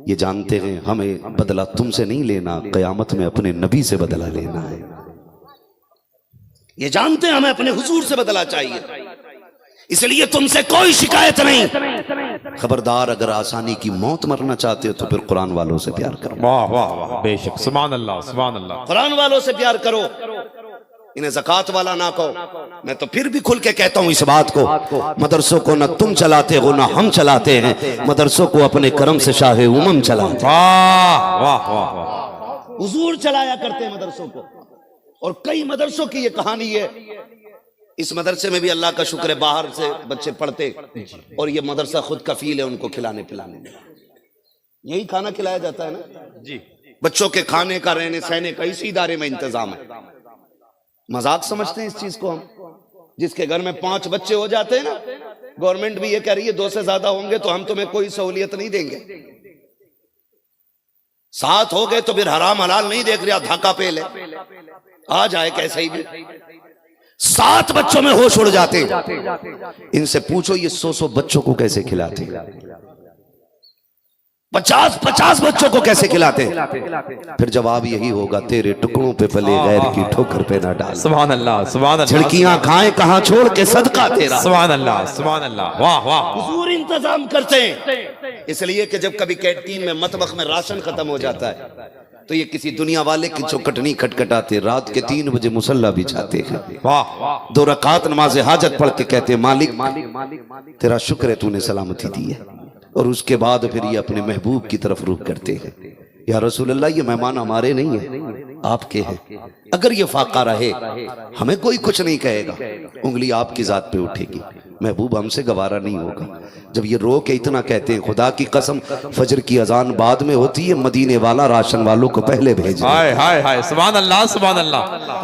ये जानते हैं हमें बदला तुमसे नहीं लेना, कयामत में अपने नबी से बदला लेना है। ये जानते हैं हमें अपने हुजूर से बदला चाहिए, इसलिए तुमसे कोई शिकायत नहीं। खबरदार, अगर आसानी की मौत मरना चाहते हो तो फिर कुरान वालों से प्यार करो। वाह वाह वाह, बेशक, सुभान अल्लाह, सुभान अल्लाह। कुरान वालों से प्यार करो, इन्हें ज़कात वाला ना कहो। मैं तो फिर भी खुल के कहता हूं इस बात को, मदरसों को ना तुम चलाते हो ना हम चलाते हैं, मदरसों को अपने करम से शाहे उमम चलाते। वाह वाह वाह वाह। हुजूर चलाया करते हैं मदरसों को। और कई मदरसों की ये कहानी है। इस मदरसे में भी अल्लाह का शुक्र है बाहर से बच्चे पढ़ते और ये मदरसा खुद कफील है उनको खिलाने पिलाने में। यही खाना खिलाया जाता है ना जी, बच्चों के खाने का, रहने सहने का इसी इदारे में इंतजाम है। मजाक समझते हैं इस चीज को हम। जिसके घर में 5 बच्चे हो जाते हैं ना, गवर्नमेंट भी ये कह रही है 2 से ज्यादा होंगे तो हम तुम्हें कोई सहूलियत नहीं देंगे। 7 हो गए तो फिर हराम हलाल नहीं देख रहा, धाका पे ले आ जाए कैसे ही भी। 7 बच्चों में होश उड़ जाते। इनसे पूछो ये 100 बच्चों को कैसे खिलाते, 50 बच्चों को कैसे खिलाते। फिर जवाब यही होगा, तेरे टुकड़ों पे पले गैर की ठोकर पे ना डाल। सुभान अल्लाह, सुभान अल्लाह। झिड़कियां खाएं कहां छोड़ के सदका तेरा। सुभान अल्लाह, सुभान अल्लाह। वाह वाह। हुजूर इंतजाम करते हैं, इसलिए कि जब कभी कैंटीन में मतबख में राशन खत्म हो जाता है तो ये किसी दुनिया वाले की चौकटनी खटखटाते, रात के 3 बजे मुसल्ला बिछाते हैं, वाह 2 रकात नमाज हाजत पढ़ के कहते हैं मालिक तेरा शुक्र है तूने सलामती दी है। और उसके बाद फिर ये अपने महबूब की तरफ रुख करते हैं, या रसूल अल्लाह ये मेहमान हमारे नहीं है आपके हैं। अगर ये फाका रहे हमें कोई कुछ नहीं कहेगा, उंगली आपकी जात पे उठेगी, महबूब हमसे गवारा नहीं होगा। जब ये रो के इतना कहते हैं, खुदा की कसम फजर की अजान बाद में होती है, मदीने वाला राशन वालों को पहले भेज। हाय हाय हाय, सुभान अल्लाह, सुभान अल्लाह।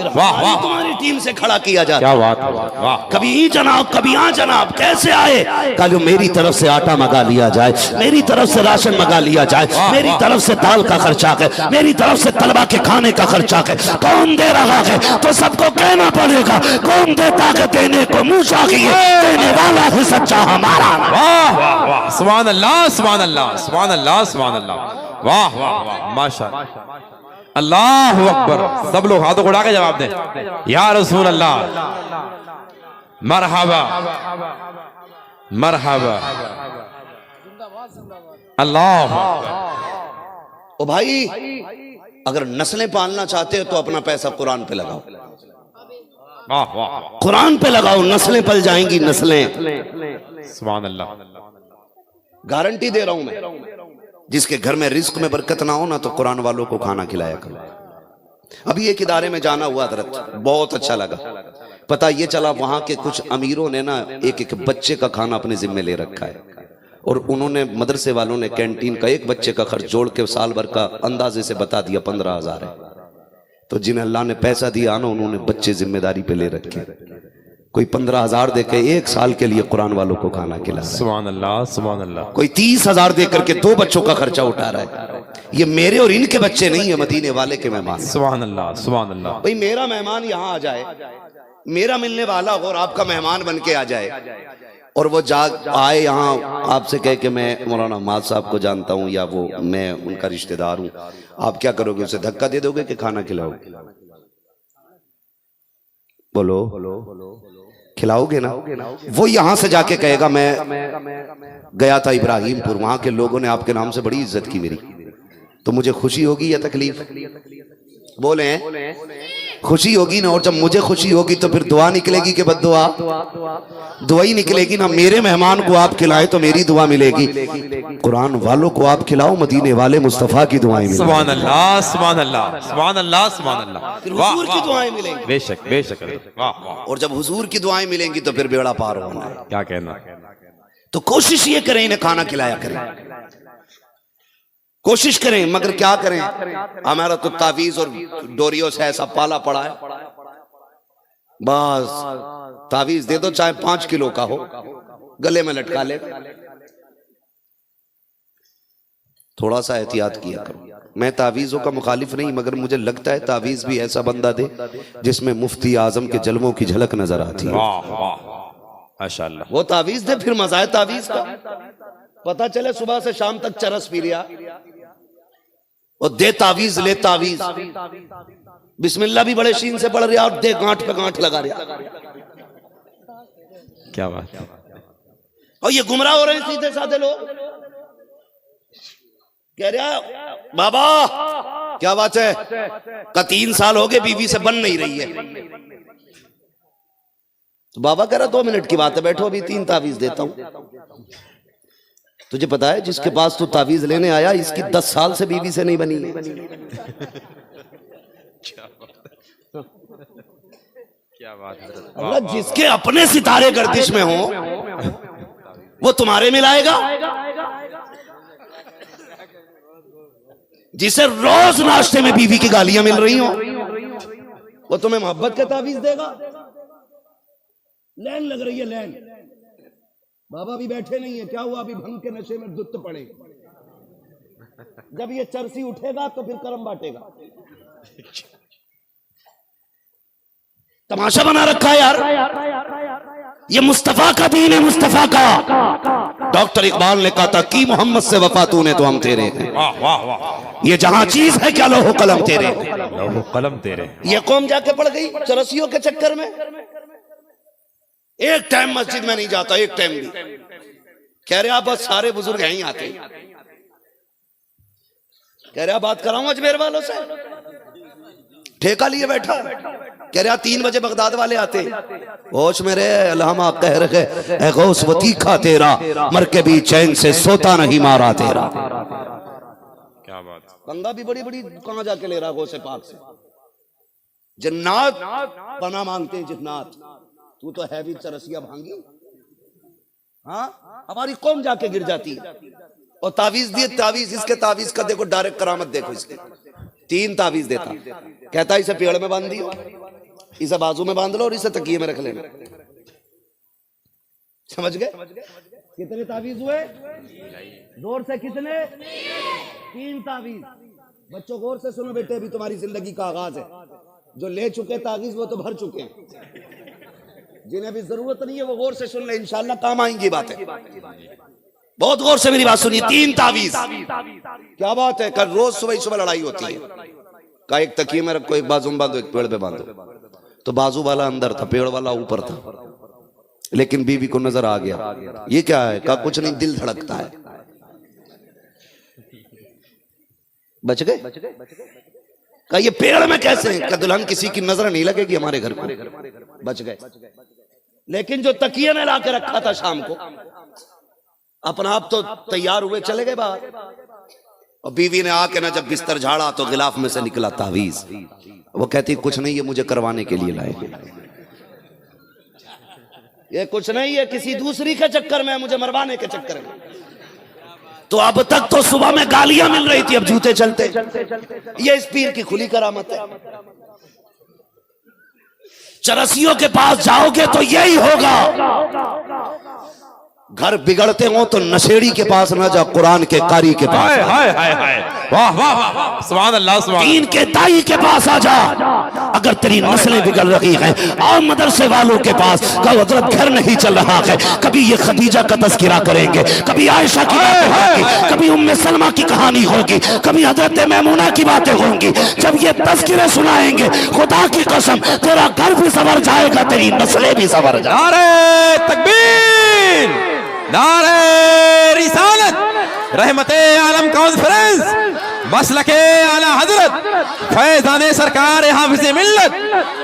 वाह वाह, तुम्हारी टीम से खड़ा किया जाता। क्या बात है, वाह। कभी ई जनाब कभी आ जनाब, कैसे आए? कल मेरी तरफ से आटा मंगा लिया जाए, मेरी तरफ से राशन मंगा लिया जाए, मेरी तरफ से दाल का खर्चा है, मेरी तरफ से तलबा के खाने का खर्चा है। कौन दे रहा है? तो सबको कहना पड़ेगा। कौन देता है? देने को मुंह चाहिए, रहने वाला है सच्चा हमारा। वाह वाह वाह, सुभान अल्लाह सुभान अल्लाह सुभान अल्लाह सुभान अल्लाह, वाह वाह वाह, माशाअल्लाह, अल्लाहु अकबर। सब लोग हाथों को उठा के जवाब दें, या रसूल अल्लाह, मरहबा मरहबा, अल्लाह। ओ भाई, अगर नस्लें पालना चाहते हो तो अपना पैसा कुरान पे लगाओ, वाह वाह, कुरान पे लगाओ, नस्लें पल जाएंगी, नस्लें। सुभान अल्लाह। गारंटी दे रहा हूं मैं, जिसके घर में रिस्क में बरकत ना हो ना, तो कुरान वालों को खाना खिलाया करो। अभी एक इदारे में जाना हुआ हजरत, बहुत अच्छा लगा। पता ये चला वहां के कुछ अमीरों ने ना एक एक बच्चे का खाना अपने जिम्मे ले रखा है, और उन्होंने मदरसे वालों ने कैंटीन का एक बच्चे का खर्च जोड़ के साल भर का अंदाजे से बता दिया 15,000 है। तो जिन्हें अल्लाह ने पैसा दिया ना, उन्होंने बच्चे जिम्मेदारी पे ले रखे। कोई 15,000 देके एक साल के लिए कुरान वालों को खाना खिला, सुभान अल्लाह सुभान अल्लाह। कोई 30,000 दे करके 2 बच्चों का खर्चा उठा रहा है। ये मेरे और इनके बच्चे नहीं है, मदीने वाले के मेहमान। सुभान अल्लाह सुभान अल्लाह। भाई मेरा मेहमान यहाँ आ जाए, मेरा मिलने वाला हो और आपका मेहमान बन के आ जाए, और वो आए यहाँ आपसे कहे कि मैं मौलाना माद साहब को जानता हूँ, या वो मैं उनका रिश्तेदार हूँ, आप क्या करोगे? उसे धक्का दे दोगे कि खाना खिलाओगे? बोलो, खिलाओगे ना? वो यहां से जाके कहेगा मैं गया था इब्राहिमपुर, वहां के लोगों ने आपके नाम से बड़ी इज्जत की मेरी, तो मुझे खुशी होगी या तकलीफ? बोले खुशी होगी ना। और जब मुझे खुशी होगी तो फिर दुआ निकलेगी कि बद्दुआ? दुआ ही निकलेगी ना। मेरे मेहमान को आप खिलाएं तो मेरी दुआ मिलेगी, कुरान वालों को आप खिलाओ, मदीने वाले मुस्तफा की दुआएं मिलेंगी। सुभान अल्लाह सुभान अल्लाह सुभान अल्लाह सुभान अल्लाह। फिर हुजूर की दुआएं मिलेंगी। बेशक बेशक, वाह वाह। और जब हुजूर की दुआएं मिलेंगी तो फिर बेड़ा पार होना है। क्या कहना। तो कोशिश ये करें, इन्हें खाना खिलाया करें, कोशिश करें, मगर क्या करें, हमारा तो तावीज और डोरियो से ऐसा पाला पड़ा है, बस तावीज दे दो चाहे 5 किलो का हो, गले में लटका ले। थोड़ा सा एहतियात किया करो। मैं तावीजों का मुखालिफ नहीं, मगर मुझे लगता है तावीज भी ऐसा बंदा दे जिसमें मुफ्ती आजम के जलवों की झलक नजर आती है। वाह वाह माशाअल्लाह। वो तावीज दे, फिर मजा है तावीज का। पता चले सुबह से शाम तक चरस पी लिया, और दे तावीज, ले तावीज, बिस्मिल्लाह भी बड़े शीन से पढ़ रहा और दे गांठ पे गांठ लगा रहा। क्या बात है। और ये गुमराह हो रहे हैं सीधे साधे लोग। कह रहा बाबा क्या बात है, का 3 साल हो गए बीवी से बन नहीं रही है। तो बाबा कह रहा 2 मिनट की बात है, बैठो अभी 3 तावीज देता हूं। तुझे पता है जिसके पास तू तावीज लेने आया, इसकी 10 साल से बीवी से नहीं बनी है। क्या बात है। अल्लाह जिसके अपने सितारे गर्दिश में हो वो तुम्हारे मिलाएगा। जिसे रोज नाश्ते में बीवी की गालियां मिल रही हो वो तुम्हें मोहब्बत के तावीज देगा। लैन लग रही है, लैन। बाबा भी बैठे नहीं है, क्या हुआ? अभी भंग के नशे में दुत्त पड़े। जब ये चरसी उठेगा तो फिर करम बांटेगा। तमाशा बना रखा है यार। ये मुस्तफा का दीन है, मुस्तफा का। डॉक्टर इकबाल ने कहा था कि मोहम्मद से वफा तूने तो हम तेरे हैं। वाह वाह वाह। ये जहां चीज है क्या लोहो कलम तेरे, लोहो कलम तेरे। ये कौम जाके पड़ गई चरसियों के चक्कर में। एक टाइम मस्जिद में नहीं जाता, एक टाइम भी। कह रहे आप बस सारे बुजुर्ग यहीं आते। कह रहे बात कराऊं अजमेर वालों से, ठेका लिए बैठा। कह रहा 3 बजे बगदाद वाले आते। होश मेरे अलहमा कह रहे है गौस वो तीखा तेरा, मर के भी चैन से सोता नहीं मारा तेरा। क्या बात। बंदा भी बड़ी बड़ी कहां जाके ले रहा गौसे पाक से। जन्नात पना मांगते हैं जिन्नात। तू तो है भी चरसिया भांगी। हाँ, हमारी कौम जाके गिर जाती है। और तावीज दिए, तावीज इसके तावीज का देखो, डायरेक्ट करामत देखो इसके। 3 तावीज देता, कहता इसे पेड़ में बांध दियो, इसे बाजू में बांध लो और इसे तकिए में रख लेना। समझ गए? कितने तावीज हुए? जोर से कितने? 3 तावीज। बच्चों गौर से सुनो बेटे, अभी तुम्हारी जिंदगी का आगाज है। जो ले चुके तावीज वो तो भर चुके हैं। जिन्हें भी जरूरत नहीं है वो गौर से सुन ले, इंशाल्लाह काम आएंगी बातें। बहुत गौर से मेरी बात सुनिए। 3 तावीज, क्या बात है। कल रोज सुबह सुबह लड़ाई होती है। का एक तकिए में रखो, एक बाजू में बांधो, एक पेड़ पे बांधो। तो बाजू वाला अंदर था, पेड़ वाला ऊपर था। लेकिन बीवी को नजर आ गया, ये क्या है? का कुछ नहीं, दिल धड़कता है। बच गए? का ये पेड़ में कैसे है? का दुल्हन किसी की नजर नहीं लगेगी हमारे घर को। बच गए। लेकिन जो तकिए में ला के रखा था शाम को, अपना आप तो तैयार हुए चले गए बाहर, और बीवी ने आके ना जब बिस्तर झाड़ा तो गिलाफ में से निकला तावीज। वो कहती कुछ नहीं, ये मुझे करवाने के लिए लाए, ये कुछ नहीं है, किसी दूसरी के चक्कर में, मुझे मरवाने के चक्कर में। तो अब तक तो सुबह में गालियां मिल रही थी, अब जूते चलते। ये इस पीर की खुली करामत है। चरसियों के पास जाओगे तो यही होगा। घर बिगड़ते हो तो नशेड़ी के पास ना जा, कुरान के कारी के पास। हाय हाय हाय हाय, वाह वाह वाह, सुभान अल्लाह, सुभान अल्लाह। दीन के दाई के पास आ जा। अगर तेरी नस्लें बिगड़ रही हैं, आओ मदरसे वालों के पास। कहो हजरत घर नहीं चल रहा है, कभी ये खदीजा का तस्करा करेंगे, कभी आयशा की बातें होंगी, कभी उम्मे सलमा की कहानी होगी, कभी हजरत मैमूना की बातें होंगी। जब ये तस्करे सुनाएंगे, खुदा की कसम तेरा घर भी संवर जाएगा, तेरी नस्लें भी संवर जाएंगी। नारे तकबीर, नारे रिसालत, रहमते आलम कॉन्फ्रेंस, मसलके आला हजरत, फैजाने सरकार हाफिज़े मिल्लत,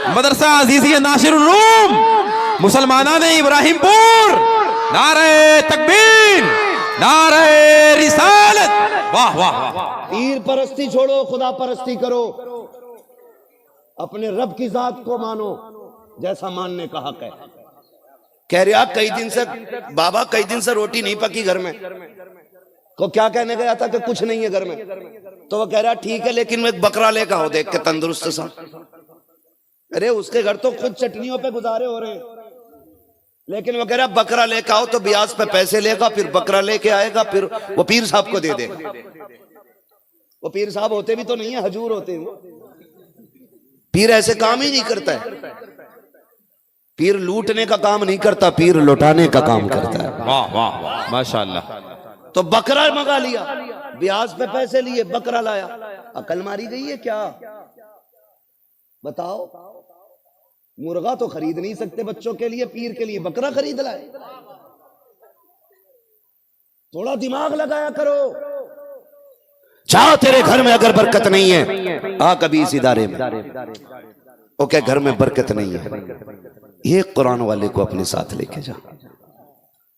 मदरसा अजीज़िया नासिरुल रूम, मुसलमानाने इब्राहिमपुर। नारे तकबीर, नारे रिसालत, वाह वाह वाह। पीर परस्ती छोड़ो, खुदा परस्ती करो। अपने रब की जात को मानो जैसा मानने का हक है। कह रहे कई दिन से बाबा, कई दिन से रोटी नहीं पकी घर में। को क्या कहने गया था कि कुछ नहीं है घर में। तो वो कह रहा ठीक है, लेकिन मैं बकरा लेकर आओ, देख के तंदुरुस्त सा। अरे उसके घर तो खुद चटनियों पे गुजारे हो रहे हैं, लेकिन वो कह रहा बकरा लेकर आओ, तो ब्याज पे पैसे लेगा, फिर बकरा लेके आएगा, फिर वो पीर साहब को दे देगा। वो पीर साहब होते भी तो नहीं है, हजूर होते हैं। पीर ऐसे काम ही नहीं करता है। पीर लूटने का काम नहीं करता, पीर लुटाने का काम करता है। वाह वाह वाह, माशाअल्लाह। तो बकरा मंगा लिया, ब्याज पे पैसे लिए, बकरा लाया। अकल मारी गई है क्या? बताओ। मुर्गा तो खरीद नहीं सकते बच्चों के लिए, पीर के लिए बकरा खरीद लाए। थोड़ा दिमाग लगाया करो। चाह तेरे घर में अगर बरकत नहीं है, आ कभी इस इदारे में, ओके घर में बरकत नहीं है, ये कुरान वाले को अपने साथ लेके जा।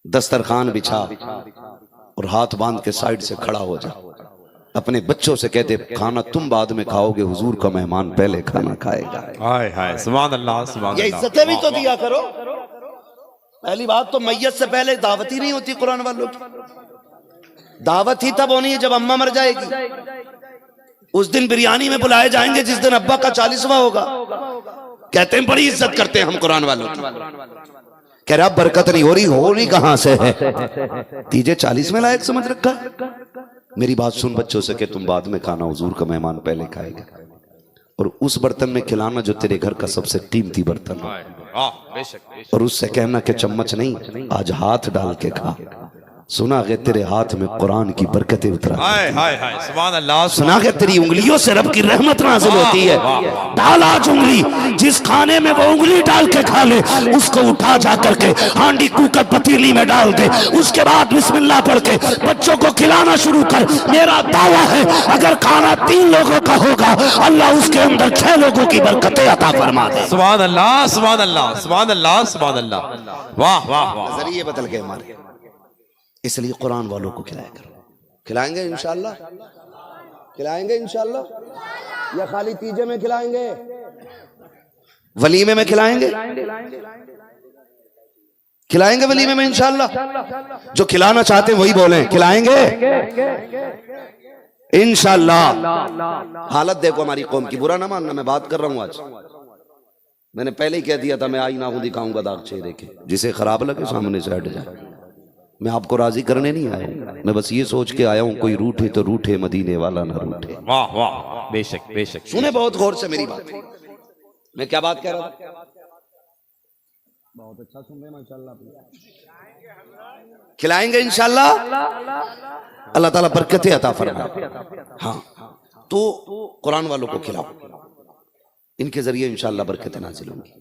दस्तरखान बिछा और हाथ बांध के साइड से खड़ा हो जा। अपने बच्चों से कहते खाना तुम बाद में खाओगे, हुजूर का मेहमान पहले खाना खाएगा। हाय हाय, सुभान अल्लाह, सुभान ये अल्लाह। इज्जतें भी तो दिया करो। पहली बात तो मैयत से पहले दावत ही नहीं होती कुरान वालों की। दावत ही तब होनी है जब अम्मा मर जाएगी। उस दिन बिरयानी में बुलाए जाएंगे जिस दिन अब्बा का 40वां होगा। कहते हैं बड़ी इज्जत करते हैं हम कुरान वालों की। कह रहा बरकत नहीं हो रही कहां से है? तीजे 40 में लायक समझ रखा है। मेरी बात सुन बच्चों से कि तुम बाद में खाना, हुजूर का मेहमान पहले खाएगा। और उस बर्तन में खिलाना जो तेरे घर का सबसे कीमती बर्तन है, और उससे कहना कि चम्मच नहीं, आज हाथ डाल के खा। सुना गया तेरे हाथ में कुरान की बरकतें उतरा। हाय हाय हाय, सुभान अल्लाह। सुना गया तेरी उंगलियों से रब की रहमत नाज़िल होती है। डाल आज उंगली, जिस खाने में वो उंगली डाल के खा ले, उसको उठा जा करके हांडी कुकर पतीली में डाल दे। उसके बाद बिस्मिल्लाह पढ़ के बच्चों को खिलाना शुरू कर। मेरा दावा है अगर खाना 3 लोगों का होगा, अल्लाह उसके अंदर 6 लोगों की बरकतें अता फरमा दे। सुभान अल्लाह, सुभान अल्लाह, सुभान अल्लाह, सुभान अल्लाह। वाह वाह वाह। नजरिए बदल गए हमारे। इसलिए कुरान वालों को खिलाया करो। खिलाएंगे इंशाल्लाह, खिलाएंगे इंशाल्लाह। या खाली तीजे में खिलाएंगे, वलीमे में खिलाएंगे? खिलाएंगे वलीमे में इंशाल्लाह। जो खिलाना चाहते हैं वही बोलें, खिलाएंगे इंशाल्लाह। हालत देखो हमारी कौम की, बुरा ना मानना, मैं बात कर रहा हूं आज। मैंने पहले ही कह दिया था मैं आई ना हूं दिखाऊंगा दाग चेहरे के, जिसे खराब लगे सामने से हट जाए। मैं आपको राजी करने नहीं आया, मैं बस ये सोच के आया हूं कोई रूठे तो रूठे, मदीने वाला ना रूठे। वाह वाह, बेशक बेशक। सुने बहुत गौर से मेरी बात। मैं क्या बात कह रहा था? बहुत अच्छा सुन रहे माशाल्लाह। खिलाएंगे इंशाल्लाह, अल्लाह ताला बरकतें अता फरमाए। हाँ, तो कुरान वालों को खिलाओ, इनके जरिए इंशाल्लाह बरकतें नाजिल होंगी,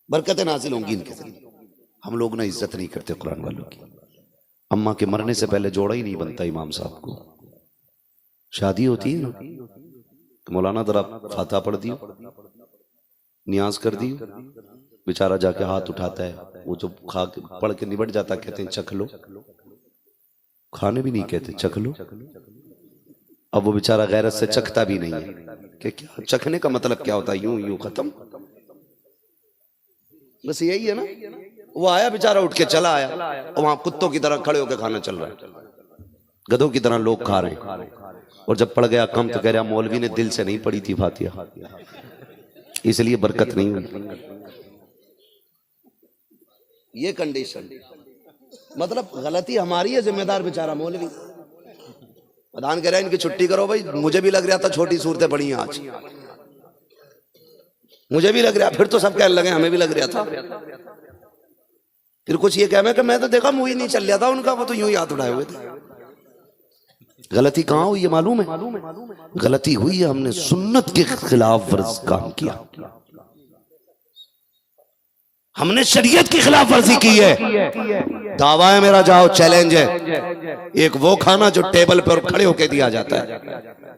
बरकतें नाजिल होंगी इनके जरिए। हम लोग ना इज्जत नहीं करते कुरान वालों की। अम्मा के मरने से पहले जोड़ा ही नहीं बनता इमाम साहब को। शादी होती है ना, मौलाना जरा फातिहा पढ़ दी, नियाज कर दी, बेचारा जाके हाथ उठाता है, वो जो खा के पढ़ के निबट जाता, कहते हैं चख लो, खाने भी नहीं कहते, चख लो। अब वो बेचारा गैरत से चखता भी नहीं है कि क्या चखने का मतलब क्या होता है, यूं यूं खत्म, बस यही है ना। वो आया बेचारा, उठ के चला आया, और वहां कुत्तों की तरह खड़े होकर खाना चल रहा है, गधों की तरह लोग खा रहे हैं। और जब पड़ गया कम तो कह रहा मौलवी ने दिल से नहीं पढ़ी थी फातिहा, इसलिए बरकत नहीं हुई। ये कंडीशन, मतलब गलती हमारी है, जिम्मेदार बेचारा मौलवी। प्रधान कह रहा है इनकी छुट्टी करो भाई, मुझे भी लग रहा था छोटी सूरतें पड़ी हैं आज, मुझे भी लग रहा, फिर तो सब कहने लगे हमें भी लग रहा था। फिर कुछ ये कह कि मैं तो देखा मुंह ही नहीं चल रहा था उनका, वो तो यूं ही हाथ उठाए हुए थे। गलती कहां हुई है मालूम है? गलती हुई है हमने सुन्नत के खिलाफ वर्ज काम किया, हमने शरीयत की खिलाफ वर्जी की है। दावा है मेरा, जाओ चैलेंज है, एक वो खाना जो टेबल पर खड़े होकर दिया जाता है,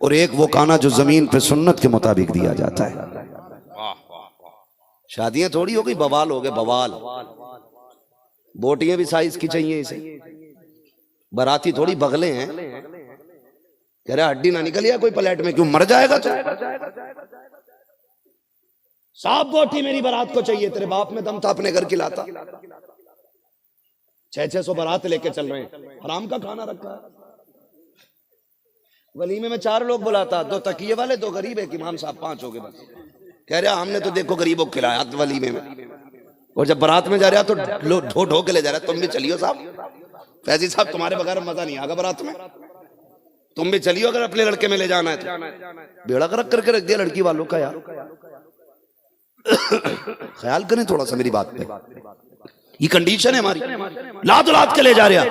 और एक वो खाना जो जमीन पे सुन्नत के मुताबिक दिया जाता है। शादियां थोड़ी हो गई, बवाल हो गए, बवाल। बोटियां भी साइज की चाहिए इसे, बाराती थोड़ी बगले हैं। कह रहा हड्डी ना निकलिए कोई प्लेट में, क्यों मर जाएगा तो। साफ बोटी मेरी बारात को चाहिए, तेरे बाप में दम था अपने घर खिलाता। 600 बारात लेके चल रहे हैं, हराम का खाना रखा है। वलीमे में 4 लोग बुलाता, 2 तकिए वाले, 2 गरीब, एक इमाम साहब, 5 हो गए बस। कह रहा हमने तो देखो गरीबों को खिलाया वलीमे में, और जब बारात में जा रहा तो ढो ढो के ले जा रहा, तुम भी चलियो साहब, फैजी साहब तुम्हारे बगैर मजा नहीं आएगा बारात में, तुम भी चलियो अगर अपने लड़के में ले जाना है तो। बेड़ा गर्क करके रख दिया लड़की वालों का यार। ख्याल करें थोड़ा सा मेरी बात पे, ये कंडीशन है हमारी, लाद लाद के ले जा रहा।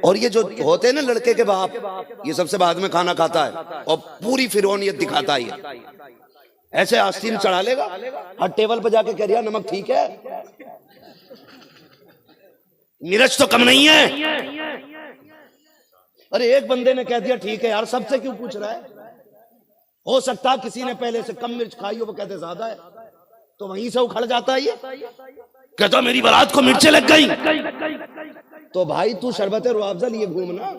और ये जो होते हैं ना लड़के के बाप, ये सबसे बाद में खाना खाता है और पूरी फिरौनियत दिखाता है। ऐसे आस्तीन चढ़ा लेगा और टेबल पे जाके कह रहा नमक ठीक है, मिर्च तो कम नहीं है। अरे एक बंदे ने कह दिया ठीक है यार, सबसे क्यों पूछ रहा है? हो सकता किसी ने पहले से कम मिर्च खाई हो, वो कहते ज्यादा है, तो वहीं से उखड़ जाता है। ये कहता मेरी बारात को मिर्चें लग गई, तो भाई तू शरबत रुआवजा लिए घूमना,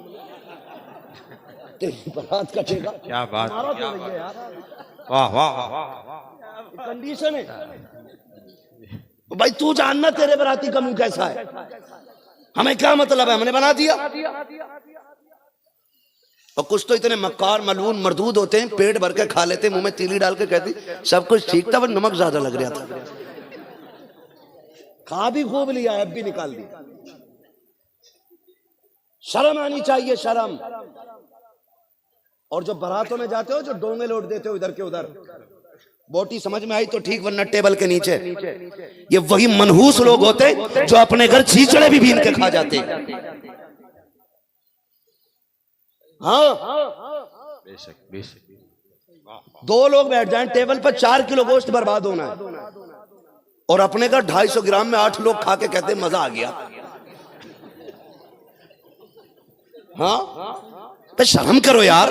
तेरी बारात कटेगा। क्या बात, यार वाह वाह वाह, कंडीशन है। तो भाई तू जानना तेरे बाराती का मुंह कैसा है, हमें क्या मतलब है, हमने बना दिया। और कुछ तो इतने मक्कार मलून मरदूद होते हैं, पेट भर के खा लेते, मुंह में तीली डाल के कहती सब कुछ ठीक था पर नमक ज्यादा लग रहा था। खा भी खूब लिया, अब भी निकाल दी। शर्म आनी चाहिए, शर्म। और जो बारातों में जाते हो, जो डोंगे लौट देते हो इधर के उधर, बोटी समझ में आई तो ठीक, वरना टेबल के नीचे। ये वही मनहूस लोग होते जो अपने घर चीचड़े भी बीन के खा जाते। हाँ, बेशक बेशक। 2 लोग बैठ जाएं टेबल पर, 4 किलो गोश्त बर्बाद होना है, और अपने घर 250 ग्राम में 8 लोग खा के कहते मजा आ गया। हाँ, तो शर्म करो यार,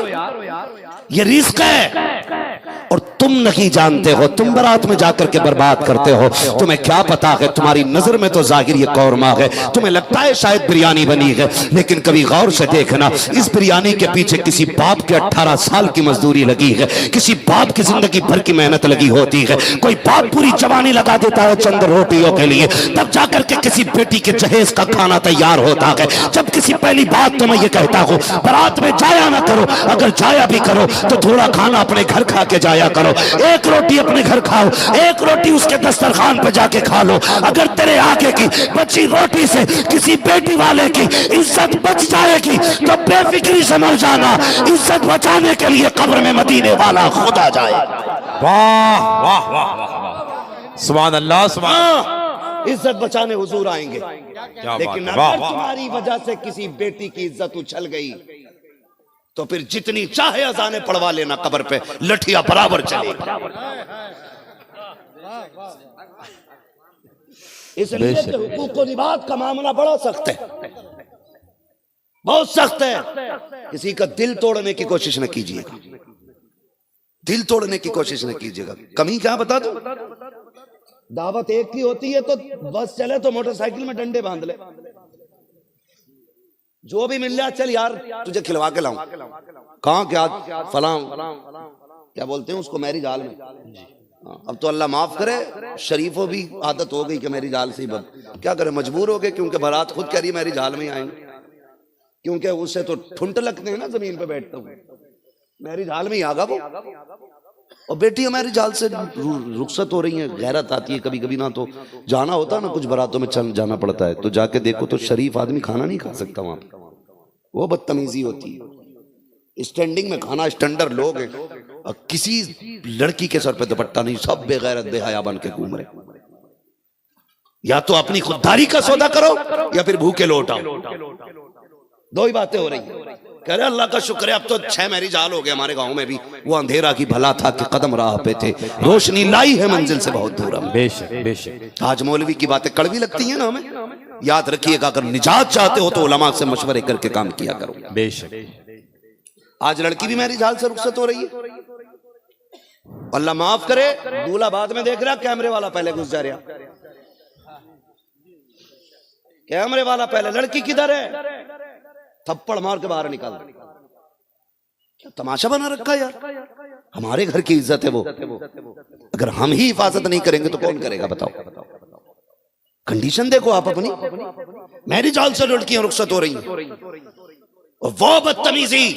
ये रिस्क है। और तुम नहीं जानते हो, तुम बारात में जाकर के बर्बाद करते हो। तुम्हें क्या पता है, तुम्हारी नजर में तो जाहिर ये कौरमा है, तुम्हें लगता है शायद बिरयानी बनी है, लेकिन कभी गौर से देखना, इस बिरयानी के पीछे किसी बाप के 18 साल की मजदूरी लगी है, किसी बाप की जिंदगी भर की मेहनत लगी होती है। कोई बाप पूरी जवानी लगा देता है चंद रोटियों के लिए, तब जाकर के किसी बेटी के जहेज का खाना तैयार होता है। जब किसी पहली बात तो मैं ये कहता हूँ, बारात में जाया ना करो, अगर जाया भी करो तो थोड़ा खाना अपने घर खा के जाया करो। एक रोटी अपने घर खाओ, एक रोटी उसके दस्तरखान पे जाके खा लो। अगर तेरे आगे की बची रोटी से किसी बेटी वाले की इज्जत बच जाएगी तो बेफिक्री समझ जाना, इज्जत बचाने के लिए कब्र में मदीने वाला खुद आ जाए। वाह वाह वाह वाह, सुभान अल्लाह, सुभान। इज्जत बचाने हुजूर आएंगे। क्या बात लेकिन है, वाह, अगर वाह। तुम्हारी वजह से किसी बेटी की इज्जत उछल गई तो फिर जितनी चाहे अजाने पढ़वा लेना, कब्र पे लठिया बराबर चलेगी। इसलिए कि हुकूक व लिबास का मामला बड़ा सख्त है, बहुत सख्त है। किसी का दिल तोड़ने की कोशिश न कीजिएगा, दिल तोड़ने की कोशिश न कीजिएगा। कमी क्या बता दो, दावत एक की होती है तो बस चले तो मोटरसाइकिल में डंडे बांध ले, जो भी मिल जाए चल यार तुझे खिलवा के लाऊं। कहां क्या फलां क्या बोलते हैं उसको, मैरिज हॉल में। अब तो अल्लाह माफ करे, शरीफों भी आदत हो गई कि मैरिज हॉल से ही क्या करे, मजबूर हो गए, क्योंकि बारात खुद कह रही है मैरिज हॉल में ही आएंगे, क्योंकि उससे तो ठुंट लगते हैं ना जमीन पे बैठते हुए। मैरिज हॉल में ही आगा वो, और बेटियां मैरिज हॉल से रुखसत हो रही हैं। गैरत आती है कभी कभी ना, तो जाना होता है ना, कुछ बारातों में चल जाना पड़ता है, तो जाके देखो तो शरीफ आदमी खाना नहीं खा सकता वहां पे, वो बदतमीजी होती है। स्टैंडिंग में खाना, स्टैंडर्ड लोग हैं, और किसी लड़की के सर पे दुपट्टा नहीं, सब बेगैरत बेहया बन के घूम रहे। या तो अपनी खुददारी का सौदा करो या फिर भूखे लौट आओ, दो ही बातें हो रही हैं। कह रहे अल्लाह का शुक्र है अब तो 6 मैरिज हाल हो गए हमारे गांव में भी। वो अंधेरा की भला था कि कदम राह पे थे, रोशनी लाई है मंजिल से बहुत दूर हम। बेशक बेशक। आज मौलवी की बातें कड़वी लगती हैं ना हमें, याद रखिएगा अगर निजात चाहते हो तो उलमा से मशवरे करके काम किया करो। बेशक। आज लड़की भी मैरिज हाल से रुखसत हो रही है, अल्लाह माफ करे। दूल्हा बाद में देख रहा, कैमरे वाला पहले घुस जा रहा, कैमरे वाला पहले, लड़की किधर है, थप्पड़ मार के बाहर निकाल। क्या तमाशा बना रखा यार, हमारे घर की इज्जत है वो, अगर हम ही हिफाजत नहीं करेंगे तो कौन करेगा बताओ। कंडीशन देखो आप अपनी, मैरिज हॉल से लड़कियां रुखसत हो रही हैं, और वो बदतमीजी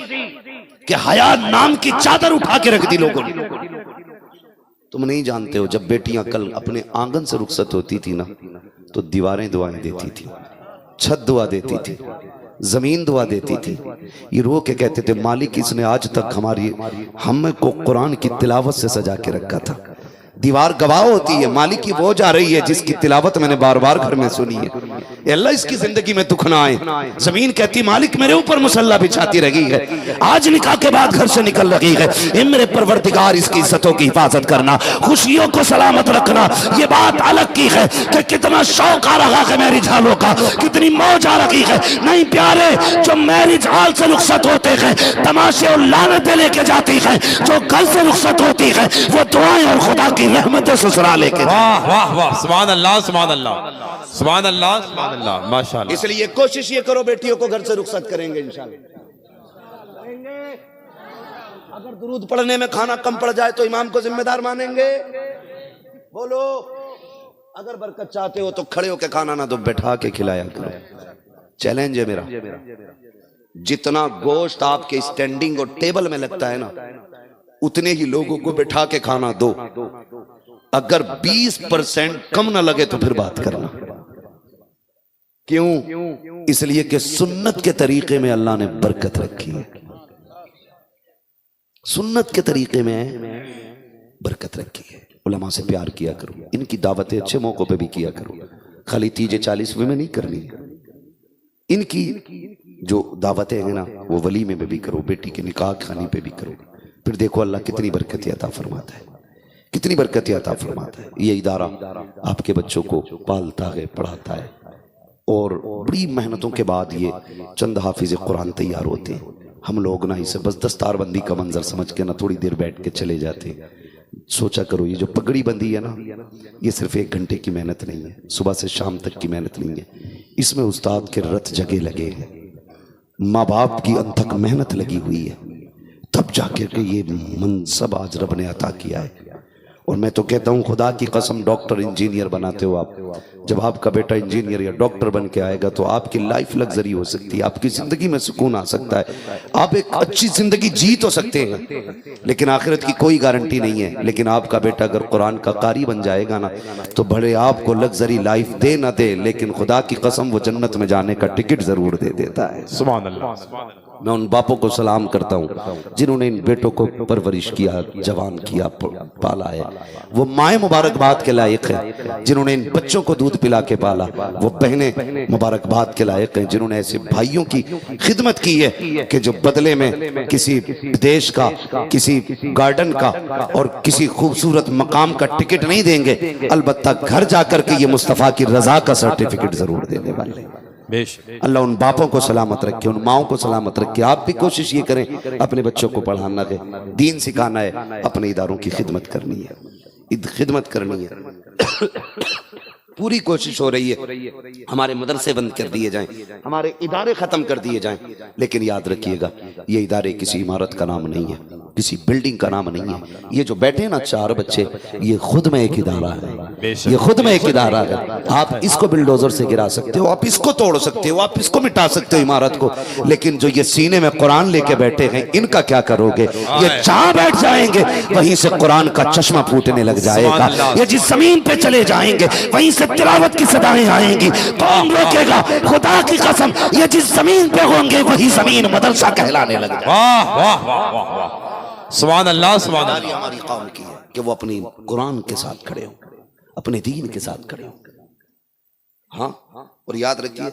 कि हया नाम की चादर उठा के रख दी लोगों ने। तुम नहीं जानते हो, जब बेटियां कल अपने आंगन से रुखसत होती थी ना, तो दीवारें दुआएं देती थी, छत दुआ देती थी, जमीन दुआ देती थी। ये रो के कहते थे मालिक इसने आज तक हमारी हम को कुरान की तिलावत से सजा के रखा था। दीवार गवाह होती है, मालिक की वो जा रही है जिसकी तिलावत मैंने बार बार घर में सुनी है। अल्लाह इसकी जिंदगी में दुख ना आए। जमीन कहती मालिक मेरे ऊपर मुसल्ला बिछाती रही है, आज निकाह के बाद घर से निकल रही है, ए मेरे परवरदिगार इसकी इज्जतों की हिफाजत करना, खुशियों को सलामत रखना। ये बात अलग की है कि कितना शौक आ रहा है मैरिज हालों का, कितनी मौज आ रही है। नहीं प्यारे, जो मैरिज हाल से रुखसत होते हैं तमाशे और लानतें लेके जाती है, जो घर से रुखसत होती है वो दुआएं और खुदा की रहमत ससुराल लेके। वाह वाह वाह, सुभान अल्लाह सुभान अल्लाह सुभान अल्लाह सुभान अल्लाह, माशाअल्लाह। इसलिए कोशिश ये करो बेटियों को घर से रुखसत करेंगे इंशाल्लाह। अगर दुरूद पढ़ने में खाना कम पड़ जाए तो इमाम को जिम्मेदार मानेंगे, बोलो। अगर बरकत चाहते हो तो खड़े होकर खाना ना दो, बैठा के खिलाया करो। चैलेंज है मेरा, जितना गोश्त आपके स्टैंडिंग और टेबल में लगता है ना, उतने ही लोगों को बैठा के खाना दो। अगर 20% कम ना लगे तो फिर बात करना। क्यों? इसलिए कि सुन्नत के तरीके में अल्लाह ने बरकत रखी है, सुन्नत के तरीके में बरकत रखी है। उलमा से प्यार किया करो, इनकी दावतें अच्छे मौकों पे भी किया करो, खाली 30-40वें में नहीं करनी। इनकी जो दावतें हैं ना वो वलीमे में भी करो, बेटी के निकाह खानी पे भी करो, फिर देखो अल्लाह कितनी बरकत अता फरमाता है, कितनी बरकत अता फरमाता है। ये इदारा आपके बच्चों को पालता है, पढ़ाता है, और बड़ी मेहनतों के बाद ये चंद हाफिज कुरान तैयार होते हैं। हम लोग ना इसे बस दस्तारबंदी का मंजर समझ के ना थोड़ी देर बैठ के चले जाते हैं। सोचा करो ये जो पगड़ी बंदी है ना, ये सिर्फ 1 घंटे की मेहनत नहीं है, सुबह से शाम तक की मेहनत नहीं है। इसमें उस्ताद के रत जगे लगे हैं, माँ बाप की अनथक मेहनत लगी हुई है, तब जाके के ये मनसब आज रब ने अता किया है। और मैं तो कहता हूँ खुदा की कसम, डॉक्टर इंजीनियर बनाते हो आप, जब आपका बेटा इंजीनियर या डॉक्टर बन के आएगा तो आपकी लाइफ लग्जरी हो सकती है, आपकी जिंदगी में सुकून आ सकता है, आप एक अच्छी जिंदगी जी तो सकते हैं, लेकिन आखिरत की कोई गारंटी नहीं है। लेकिन आपका बेटा अगर कुरान का कारी बन जाएगा ना, तो भले आपको लग्जरी लाइफ दे ना दे, लेकिन खुदा की कसम वो जन्नत में जाने का टिकट जरूर दे देता है। सुभान अल्लाह। मैं उन बापों को सलाम करता हूँ जिन्होंने इन बेटों को परवरिश किया, जवान किया, पाला है। वो माएँ मुबारकबाद के लायक हैं जिन्होंने इन बच्चों को दूध पिला के पाला। वो बहनें मुबारकबाद के लायक हैं जिन्होंने ऐसे भाइयों की खिदमत की है कि जो बदले में किसी देश का, किसी गार्डन का और किसी खूबसूरत मकाम का टिकट नहीं देंगे, अलबत्ता घर जाकर के ये मुस्तफ़ा की रजा का सर्टिफिकेट जरूर देने वाले हैं। अल्लाह उन बापों को सलामत रखे, उन माओं को सलामत रखे। आप भी कोशिश ये करें, अपने बच्चों को पढ़ाना है, दीन सिखाना है, अपने इदारों की खिदमत करनी है, खिदमत करनी है। पूरी कोशिश हो रही है हमारे मदरसे बंद कर दिए जाएं, हमारे इदारे खत्म कर दिए जाएं, लेकिन याद रखिएगा ये इदारे किसी इमारत का नाम नहीं है, किसी बिल्डिंग का नाम नहीं है। ये जो बैठे ना 4 बच्चे, ये खुद में एक इदारा है, ये खुद में एक इदारा है। आप इसको बिल्डोजर से गिरा सकते हो, आप इसको तोड़ सकते हो, आप इसको मिटा सकते हो इमारत को, लेकिन जो ये सीने में कुरान लेके बैठे हैं इनका क्या करोगे? ये जहां बैठ जाएंगे वहीं से कुरान का चश्मा फूटने लग जाएगा। ये जिस जमीन पे चले जाएंगे वहीं से तिलावत की सदाएं आएंगी। कौन रोकेगा? खुदा की कसम, ये जिस जमीन पे होंगे वही जमीन मदरसा कहलाने लग जाएगा। वाह वाह वाह वाह वाह, सुभान अल्लाह, सुभान अल्लाह। हमारी कौम की है कि वो अपनी कुरान के साथ खड़े हो, अपने दीन के साथ खड़े हो। हाँ, और याद रखिए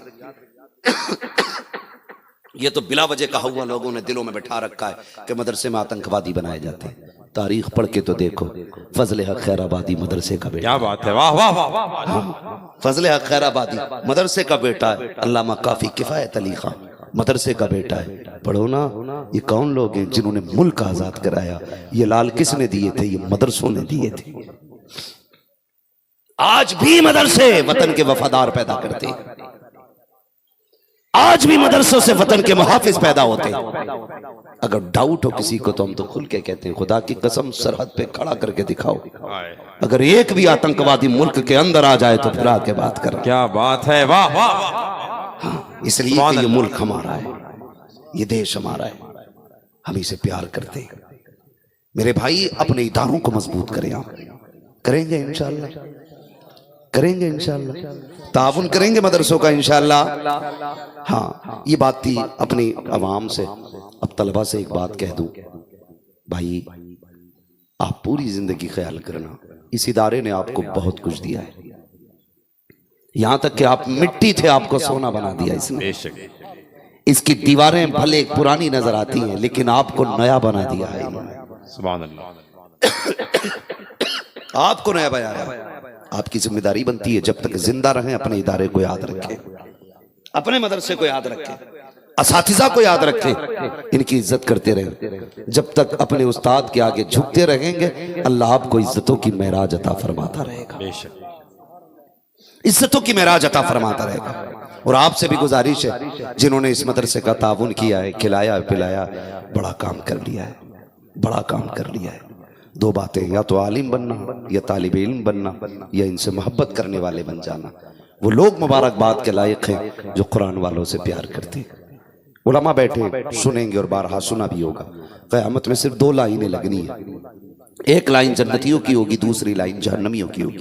ये तो बिला वजह कहा हुआ लोगों ने दिलों में बैठा रखा है कि मदरसे में आतंकवादी बनाए जाते हैं। तारीख पढ़ के तो देखो, फजल हक खैराबादी मदरसे का बेटा। क्या बात है, वाह वाह वाह वाह। फजल हक खैराबादी मदरसे का बेटा है। अल्लामा काफी किफायत अली खां मदरसे का बेटा है। पढ़ो ना, ये कौन लोग हैं जिन्होंने मुल्क आजाद कराया? ये लाल किसने दिए थे? ये मदरसों ने दिए थे। आज भी मदरसे वतन के वफादार पैदा करते हैं, आज भी मदरसों से वतन के मुहाफिज पैदा होते हैं। अगर डाउट हो किसी को तो हम तो खुल के कहते हैं, खुदा की कसम सरहद पे खड़ा करके दिखाओ। अगर एक भी आतंकवादी मुल्क के अंदर आ जाए तो फिर आके बात कर। क्या बात है, वाह वाह। हाँ, इसलिए कि ये मुल्क हमारा है, ये देश हमारा है, हम इसे प्यार करते हैं। मेरे भाई अपने इदारों को मजबूत करें। आप करेंगे इंशाल्लाह, करेंगे इंशाल्लाह, ताउन करेंगे मदरसों का इंशाल्लाह। हाँ, ये बात थी अपनी अवाम से। अब तलबा से एक बात कह दूं, भाई आप पूरी जिंदगी ख्याल करना, इस इदारे ने आपको बहुत कुछ दिया है। यहां तक कि आप मिट्टी थे, आपको सोना बना दिया इसने। इसकी दीवारें भले पुरानी नजर आती हैं लेकिन आपको नया बना दिया है इन्होंने। सुभान अल्लाह। आपको नया बनाया है। आपकी जिम्मेदारी बनती है जब तक जिंदा रहें अपने इदारे को याद रखें, अपने मदरसे को याद रखें, असातिज़ा को याद रखें, इनकी इज्जत करते रहें। जब तक अपने उस्ताद के आगे झुकते रहेंगे अल्लाह आपको इज्जतों की महराज अता फरमाता रहेगा, इज्जतों की महराज अता फरमाता रहेगा। और आपसे भी गुजारिश है, जिन्होंने इस मदरसे का ताउन किया है, खिलाया पिलाया, बड़ा काम कर लिया है, बड़ा काम कर लिया है। 2 बातें, या तो आलिम बनना या तालिब इल्म बनना या इनसे मोहब्बत करने वाले बन जाना। वो लोग मुबारकबाद के लायक हैं जो कुरान वालों से प्यार करते हैं। उलमा बैठे सुनेंगे और बारहा सुना भी होगा। क़यामत में सिर्फ 2 लाइनें लगनी है, एक लाइन जन्नतियों की होगी, दूसरी लाइन जहन्नमियों की होगी।